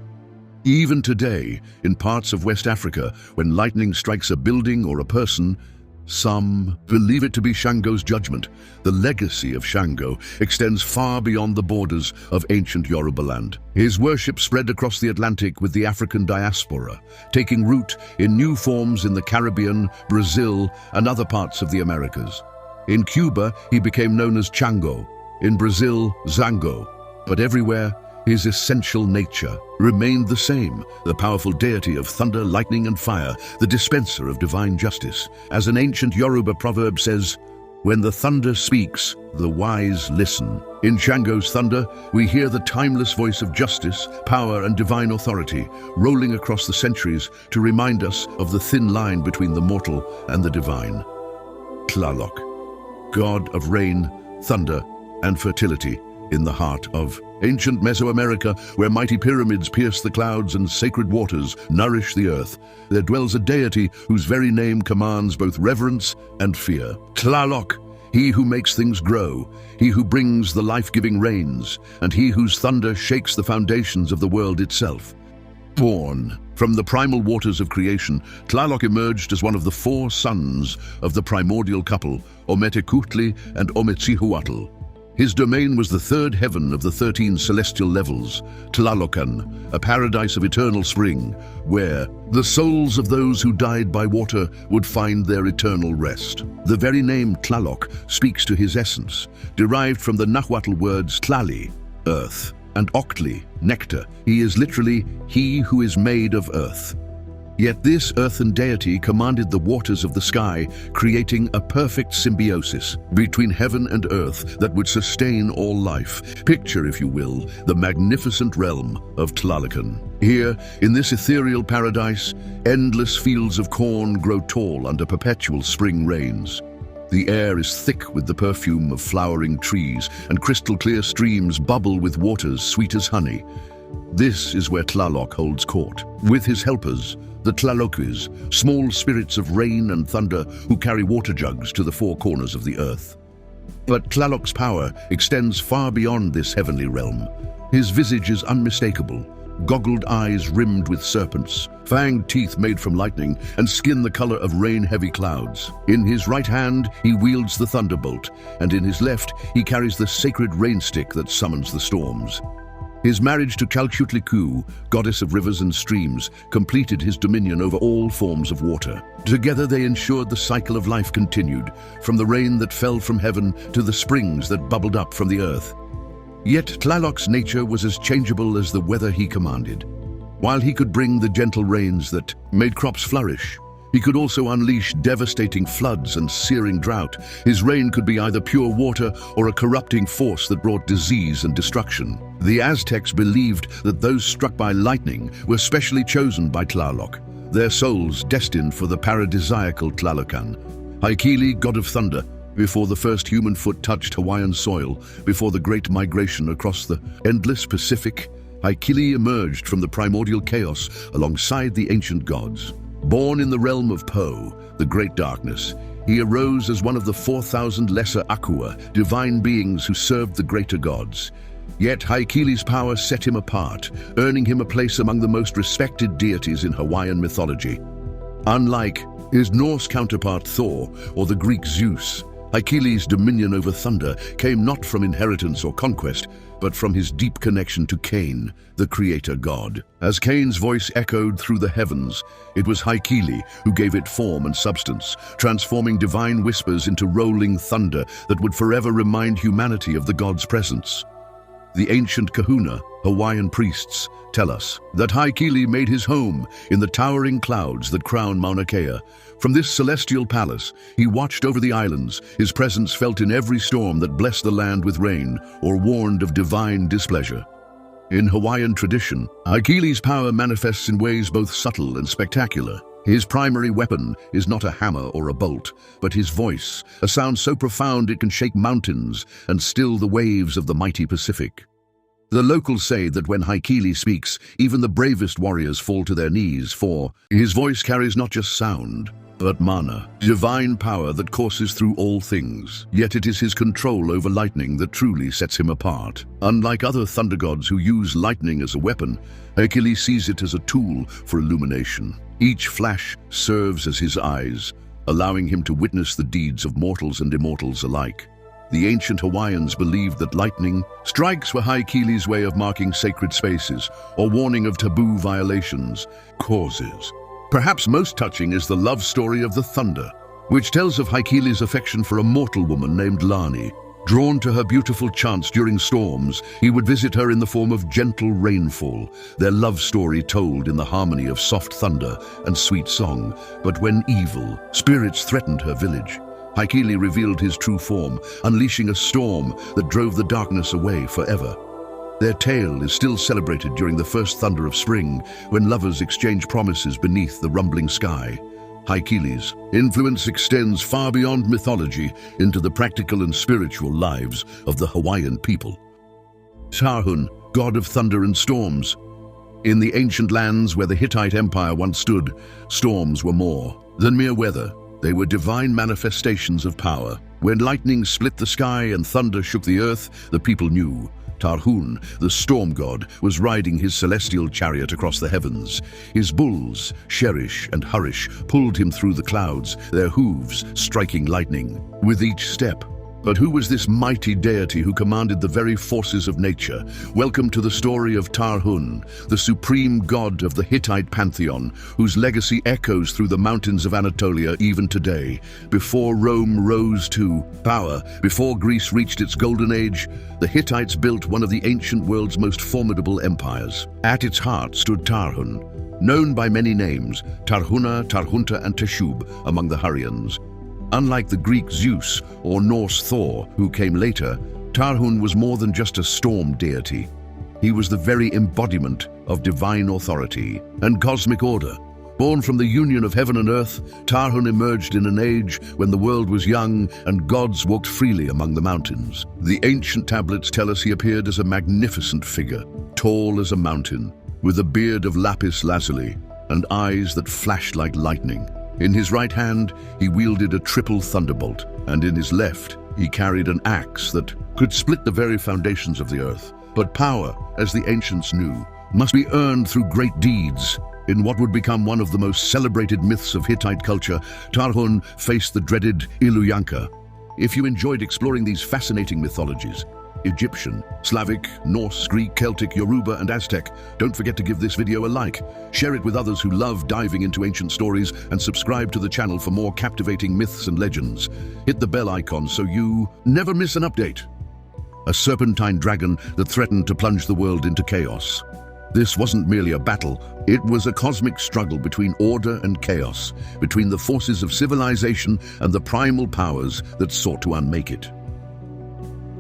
A: Even today, in parts of West Africa, when lightning strikes a building or a person, some believe it to be Shango's judgment. The legacy of Shango extends far beyond the borders of ancient Yoruba land. His worship spread across the Atlantic with the African diaspora, taking root in new forms in the Caribbean, Brazil, and other parts of the Americas. In Cuba, he became known as Shango, in Brazil, Zango, but everywhere, his essential nature remained the same, the powerful deity of thunder, lightning, and fire, the dispenser of divine justice. As an ancient Yoruba proverb says, When the thunder speaks, the wise listen. In Shango's thunder, we hear the timeless voice of justice, power, and divine authority, rolling across the centuries to remind us of the thin line between the mortal and the divine. Tlaloc, god of rain, thunder, and fertility, in the heart of ancient Mesoamerica, where mighty pyramids pierce the clouds and sacred waters nourish the earth, there dwells a deity whose very name commands both reverence and fear. Tlaloc, he who makes things grow, he who brings the life-giving rains, and he whose thunder shakes the foundations of the world itself. Born from the primal waters of creation, Tlaloc emerged as one of the four sons of the primordial couple, Ometecuhtli and Ometecuhtli. His domain was the third heaven of the 13 celestial levels, Tlalocan, a paradise of eternal spring, where the souls of those who died by water would find their eternal rest. The very name Tlaloc speaks to his essence, derived from the Nahuatl words Tlali, earth, and Octli, nectar. He is literally he who is made of earth. Yet this earthen deity commanded the waters of the sky, creating a perfect symbiosis between heaven and earth that would sustain all life. Picture, if you will, the magnificent realm of Tlalocan. Here, in this ethereal paradise, endless fields of corn grow tall under perpetual spring rains. The air is thick with the perfume of flowering trees, and crystal-clear streams bubble with waters sweet as honey. This is where Tlaloc holds court, with his helpers, the Tlaloques, small spirits of rain and thunder who carry water jugs to the four corners of the earth. But Tlaloc's power extends far beyond this heavenly realm. His visage is unmistakable, goggled eyes rimmed with serpents, fanged teeth made from lightning, and skin the color of rain-heavy clouds. In his right hand, he wields the thunderbolt, and in his left, he carries the sacred rain stick that summons the storms. His marriage to Calcutliku, goddess of rivers and streams, completed his dominion over all forms of water. Together they ensured the cycle of life continued, from the rain that fell from heaven to the springs that bubbled up from the earth. Yet Tlaloc's nature was as changeable as the weather he commanded. While he could bring the gentle rains that made crops flourish, he could also unleash devastating floods and searing drought. His rain could be either pure water or a corrupting force that brought disease and destruction. The Aztecs believed that those struck by lightning were specially chosen by Tlaloc, their souls destined for the paradisiacal Tlalocan. Haikili, god of thunder, before the first human foot touched Hawaiian soil, before the great migration across the endless Pacific, Haikili emerged from the primordial chaos alongside the ancient gods. Born in the realm of Po, the great darkness, he arose as one of the 4,000 lesser Akua, divine beings who served the greater gods. Yet Haikili's power set him apart, earning him a place among the most respected deities in Hawaiian mythology. Unlike his Norse counterpart Thor or the Greek Zeus, Haikili's dominion over thunder came not from inheritance or conquest, but from his deep connection to Cain, the creator god. As Cain's voice echoed through the heavens, it was Haikili who gave it form and substance, transforming divine whispers into rolling thunder that would forever remind humanity of the god's presence. The ancient kahuna, Hawaiian priests, tell us that Haikili made his home in the towering clouds that crown Mauna Kea. From this celestial palace, he watched over the islands, his presence felt in every storm that blessed the land with rain or warned of divine displeasure. In Hawaiian tradition, Haikili's power manifests in ways both subtle and spectacular. His primary weapon is not a hammer or a bolt, but his voice, a sound so profound it can shake mountains and still the waves of the mighty Pacific. The locals say that when Haikili speaks, even the bravest warriors fall to their knees, for his voice carries not just sound, but mana, divine power that courses through all things. Yet it is his control over lightning that truly sets him apart. Unlike other thunder gods who use lightning as a weapon, Haikili sees it as a tool for illumination. Each flash serves as his eyes, allowing him to witness the deeds of mortals and immortals alike. The ancient Hawaiians believed that lightning strikes were Haikili's way of marking sacred spaces or warning of taboo violations, causes. Perhaps most touching is the love story of the thunder, which tells of Haikili's affection for a mortal woman named Lani. Drawn to her beautiful chants during storms, he would visit her in the form of gentle rainfall, their love story told in the harmony of soft thunder and sweet song. But when evil spirits threatened her village, Haikili revealed his true form, unleashing a storm that drove the darkness away forever. Their tale is still celebrated during the first thunder of spring, when lovers exchange promises beneath the rumbling sky. Haikili's influence extends far beyond mythology into the practical and spiritual lives of the Hawaiian people. Tarhun, god of thunder and storms. In the ancient lands where the Hittite Empire once stood, storms were more than mere weather. They were divine manifestations of power. When lightning split the sky and thunder shook the earth, the people knew Tarhun, the storm god, was riding his celestial chariot across the heavens. His bulls, Sherish and Harish, pulled him through the clouds, their hooves striking lightning with each step. But who was this mighty deity who commanded the very forces of nature? Welcome to the story of Tarhun, the supreme god of the Hittite pantheon, whose legacy echoes through the mountains of Anatolia even today. Before Rome rose to power, before Greece reached its golden age, the Hittites built one of the ancient world's most formidable empires. At its heart stood Tarhun, known by many names, Tarhuna, Tarhunta and Teshub among the Hurrians. Unlike the Greek Zeus or Norse Thor, who came later, Tarhun was more than just a storm deity. He was the very embodiment of divine authority and cosmic order. Born from the union of heaven and earth, Tarhun emerged in an age when the world was young and gods walked freely among the mountains. The ancient tablets tell us he appeared as a magnificent figure, tall as a mountain, with a beard of lapis lazuli and eyes that flashed like lightning. In his right hand, he wielded a triple thunderbolt, and in his left, he carried an axe that could split the very foundations of the earth. But power, as the ancients knew, must be earned through great deeds. In what would become one of the most celebrated myths of Hittite culture, Tarhun faced the dreaded Illuyanka. If you enjoyed exploring these fascinating mythologies, Egyptian, Slavic, Norse, Greek, Celtic, Yoruba, and Aztec, don't forget to give this video a like, share it with others who love diving into ancient stories, and subscribe to the channel for more captivating myths and legends. Hit the bell icon so you never miss an update. A serpentine dragon that threatened to plunge the world into chaos. This wasn't merely a battle, it was a cosmic struggle between order and chaos, between the forces of civilization and the primal powers that sought to unmake it.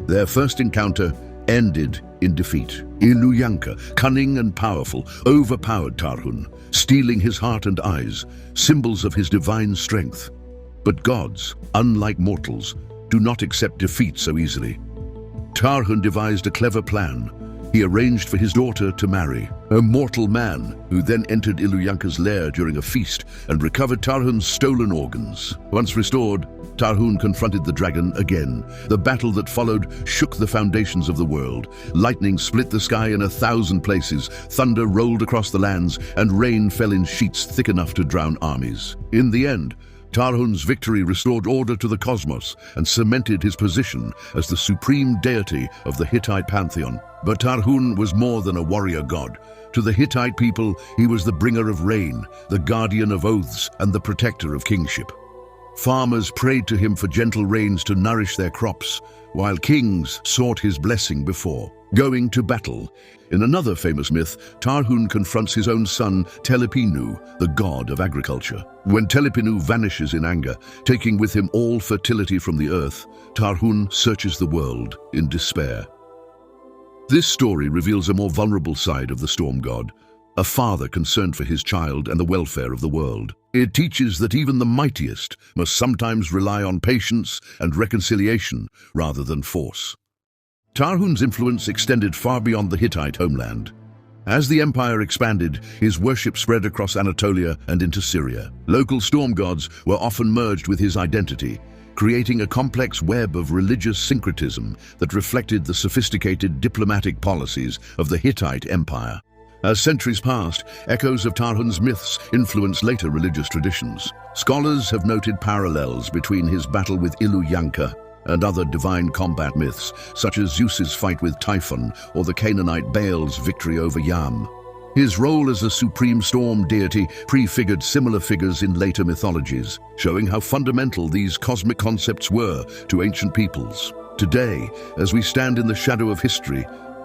A: Their first encounter ended in defeat. Illuyanka, cunning and powerful, overpowered Tarhun, stealing his heart and eyes, symbols of his divine strength. But gods, unlike mortals, do not accept defeat so easily. Tarhun devised a clever plan. He arranged for his daughter to marry a mortal man, who then entered Illuyanka's lair during a feast and recovered Tarhun's stolen organs. Once restored, Tarhun confronted the dragon again. The battle that followed shook the foundations of the world. Lightning split the sky in 1,000 places, thunder rolled across the lands, and rain fell in sheets thick enough to drown armies. In the end, Tarhun's victory restored order to the cosmos and cemented his position as the supreme deity of the Hittite pantheon. But Tarhun was more than a warrior god. To the Hittite people, he was the bringer of rain, the guardian of oaths, and the protector of kingship. Farmers prayed to him for gentle rains to nourish their crops, while kings sought his blessing before going to battle. In another famous myth, Tarhun confronts his own son, Telepinu, the god of agriculture. When Telepinu vanishes in anger, taking with him all fertility from the earth, Tarhun searches the world in despair. This story reveals a more vulnerable side of the storm god, a father concerned for his child and the welfare of the world. It teaches that even the mightiest must sometimes rely on patience and reconciliation rather than force. Tarhun's influence extended far beyond the Hittite homeland. As the empire expanded, his worship spread across Anatolia and into Syria. Local storm gods were often merged with his identity, creating a complex web of religious syncretism that reflected the sophisticated diplomatic policies of the Hittite Empire. As centuries passed, echoes of Tarhun's myths influenced later religious traditions. Scholars have noted parallels between his battle with Illuyanka and other divine combat myths, such as Zeus's fight with Typhon or the Canaanite Baal's victory over Yam. His role as a supreme storm deity prefigured similar figures in later mythologies, showing how fundamental these cosmic concepts were to ancient peoples. Today, as we stand in the shadow of history,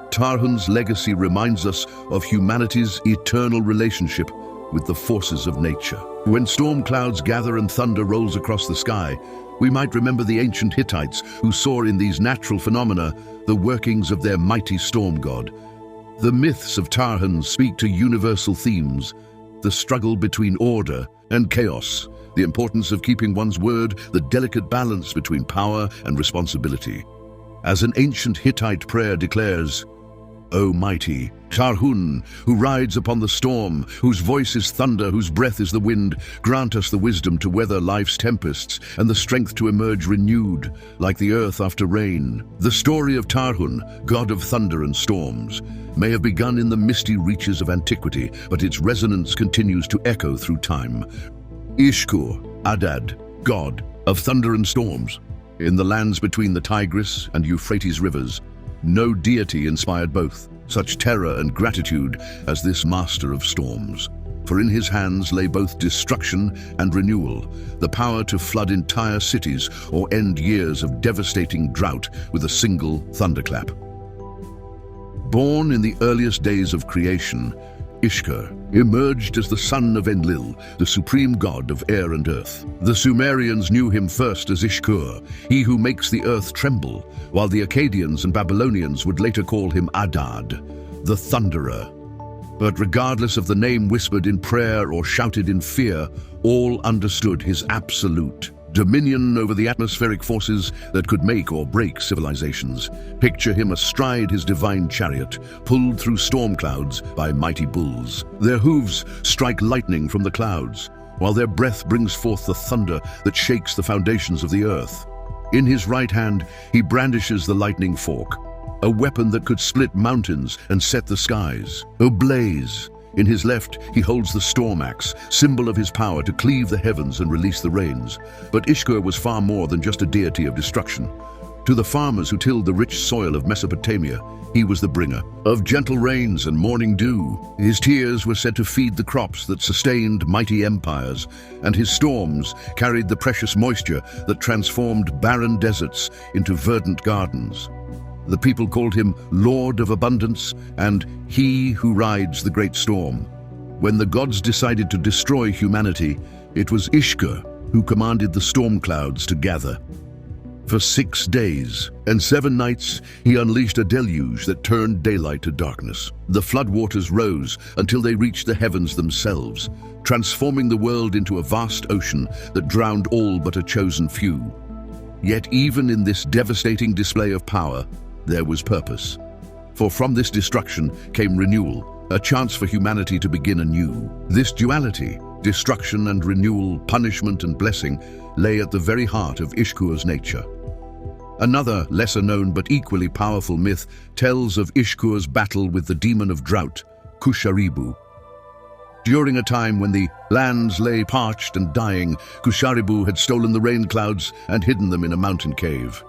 A: Tarhun's legacy reminds us of humanity's eternal relationship with the forces of nature. When storm clouds gather and thunder rolls across the sky, we might remember the ancient Hittites who saw in these natural phenomena the workings of their mighty storm god. The myths of Tarhun speak to universal themes: the struggle between order and chaos, the importance of keeping one's word, the delicate balance between power and responsibility. As an ancient Hittite prayer declares, "O mighty Tarhun, who rides upon the storm, whose voice is thunder, whose breath is the wind, grant us the wisdom to weather life's tempests and the strength to emerge renewed, like the earth after rain." The story of Tarhun, god of thunder and storms, may have begun in the misty reaches of antiquity, but its resonance continues to echo through time. Ishkur, Adad, god of thunder and storms. In the lands between the Tigris and Euphrates rivers, no deity inspired both such terror and gratitude as this master of storms. For in his hands lay both destruction and renewal, the power to flood entire cities or end years of devastating drought with a single thunderclap. Born in the earliest days of creation, Ishkur emerged as the son of Enlil, the supreme god of air and earth. The Sumerians knew him first as Ishkur, he who makes the earth tremble, while the Akkadians and Babylonians would later call him Adad, the thunderer. But regardless of the name whispered in prayer or shouted in fear, all understood his absolute dominion over the atmospheric forces that could make or break civilizations. Picture him astride his divine chariot, pulled through storm clouds by mighty bulls. Their hooves strike lightning from the clouds, while their breath brings forth the thunder that shakes the foundations of the earth. In his right hand, he brandishes the lightning fork, a weapon that could split mountains and set the skies ablaze. In his left, he holds the storm axe, symbol of his power to cleave the heavens and release the rains. But Ishkur was far more than just a deity of destruction. To the farmers who tilled the rich soil of Mesopotamia, he was the bringer of gentle rains and morning dew. His tears were said to feed the crops that sustained mighty empires, and his storms carried the precious moisture that transformed barren deserts into verdant gardens. The people called him Lord of Abundance and He who rides the great storm. When the gods decided to destroy humanity, it was Ishkur who commanded the storm clouds to gather. For 6 days and 7 nights, he unleashed a deluge that turned daylight to darkness. The floodwaters rose until they reached the heavens themselves, transforming the world into a vast ocean that drowned all but a chosen few. Yet even in this devastating display of power, there was purpose. For from this destruction came renewal, a chance for humanity to begin anew. This duality, destruction and renewal, punishment and blessing, lay at the very heart of Ishkur's nature. Another lesser-known but equally powerful myth tells of Ishkur's battle with the demon of drought, Kusharibu. During a time when the lands lay parched and dying, Kusharibu had stolen the rain clouds and hidden them in a mountain cave.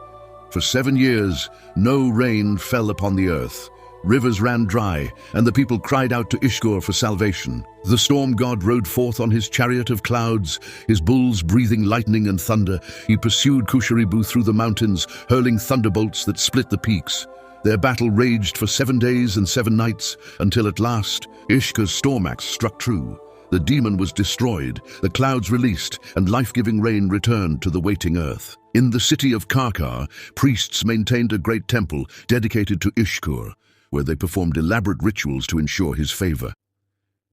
A: For 7 years, no rain fell upon the earth. Rivers ran dry, and the people cried out to Ishkur for salvation. The storm god rode forth on his chariot of clouds, his bulls breathing lightning and thunder. He pursued Kusharibu through the mountains, hurling thunderbolts that split the peaks. Their battle raged for 7 days and 7 nights, until at last, Ishkur's storm axe struck true. The demon was destroyed, the clouds released, and life-giving rain returned to the waiting earth. In the city of Karkar, priests maintained a great temple dedicated to Ishkur, where they performed elaborate rituals to ensure his favor.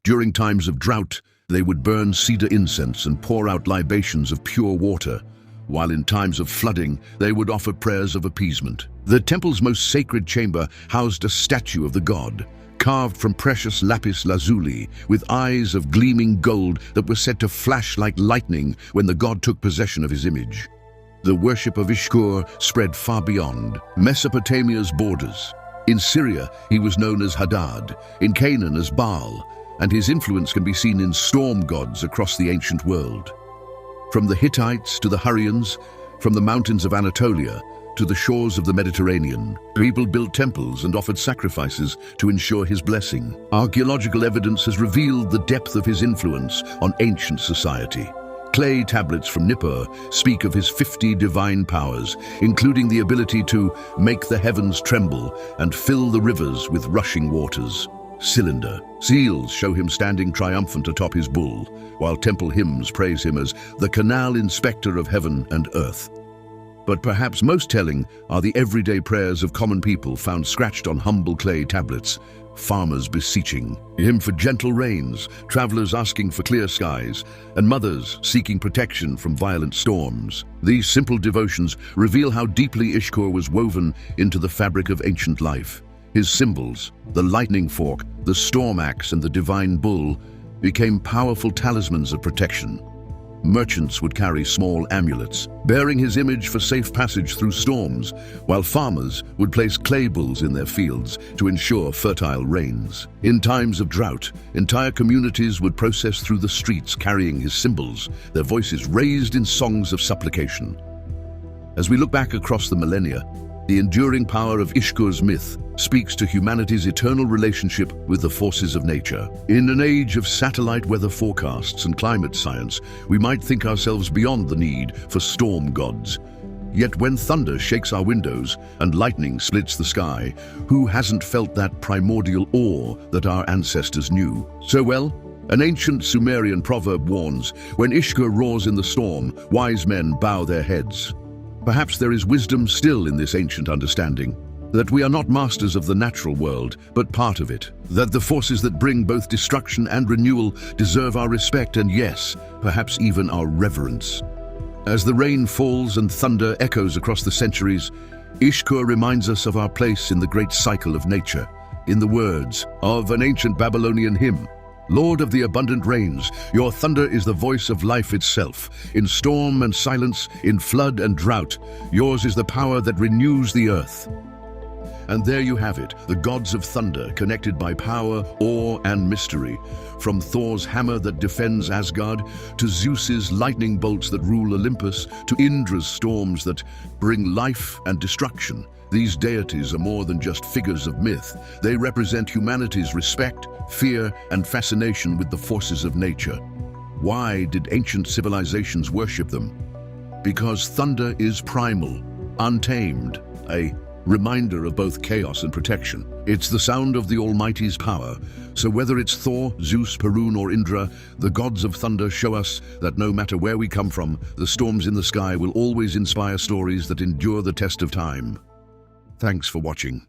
A: During times of drought, they would burn cedar incense and pour out libations of pure water, while in times of flooding, they would offer prayers of appeasement. The temple's most sacred chamber housed a statue of the god, carved from precious lapis lazuli, with eyes of gleaming gold that were said to flash like lightning when the god took possession of his image. The worship of Ishkur spread far beyond Mesopotamia's borders. In Syria, he was known as Hadad, in Canaan as Baal, and his influence can be seen in storm gods across the ancient world. From the Hittites to the Hurrians, from the mountains of Anatolia to the shores of the Mediterranean, people built temples and offered sacrifices to ensure his blessing. Archaeological evidence has revealed the depth of his influence on ancient society. Clay tablets from Nippur speak of his 50 divine powers, including the ability to make the heavens tremble and fill the rivers with rushing waters. cylinder. Seals show him standing triumphant atop his bull, while temple hymns praise him as the canal inspector of heaven and earth. But perhaps most telling are the everyday prayers of common people found scratched on humble clay tablets, farmers beseeching him for gentle rains, travelers asking for clear skies, and mothers seeking protection from violent storms. These simple devotions reveal how deeply Ishkur was woven into the fabric of ancient life. His symbols, the lightning fork, the storm axe, and the divine bull, became powerful talismans of protection. Merchants would carry small amulets, bearing his image for safe passage through storms, while farmers would place clay bulls in their fields to ensure fertile rains. In times of drought, entire communities would process through the streets carrying his symbols, their voices raised in songs of supplication. As we look back across the millennia, the enduring power of Ishkur's myth speaks to humanity's eternal relationship with the forces of nature. In an age of satellite weather forecasts and climate science, we might think ourselves beyond the need for storm gods. Yet when thunder shakes our windows and lightning splits the sky, who hasn't felt that primordial awe that our ancestors knew so well? An ancient Sumerian proverb warns, when Ishkur roars in the storm, wise men bow their heads. Perhaps there is wisdom still in this ancient understanding, that we are not masters of the natural world, but part of it, that the forces that bring both destruction and renewal deserve our respect and, yes, perhaps even our reverence. As the rain falls and thunder echoes across the centuries, Ishkur reminds us of our place in the great cycle of nature. In the words of an ancient Babylonian hymn, Lord of the abundant rains, your thunder is the voice of life itself. In storm and silence, in flood and drought, yours is the power that renews the earth. And there you have it, the gods of thunder, connected by power, awe, and mystery. From Thor's hammer that defends Asgard, to Zeus's lightning bolts that rule Olympus, to Indra's storms that bring life and destruction. These deities are more than just figures of myth. They represent humanity's respect, fear, and fascination with the forces of nature. Why did ancient civilizations worship them? Because thunder is primal, untamed, a reminder of both chaos and protection. It's the sound of the Almighty's power. So whether it's Thor, Zeus, Perun, or Indra, the gods of thunder show us that no matter where we come from, the storms in the sky will always inspire stories that endure the test of time. Thanks for watching.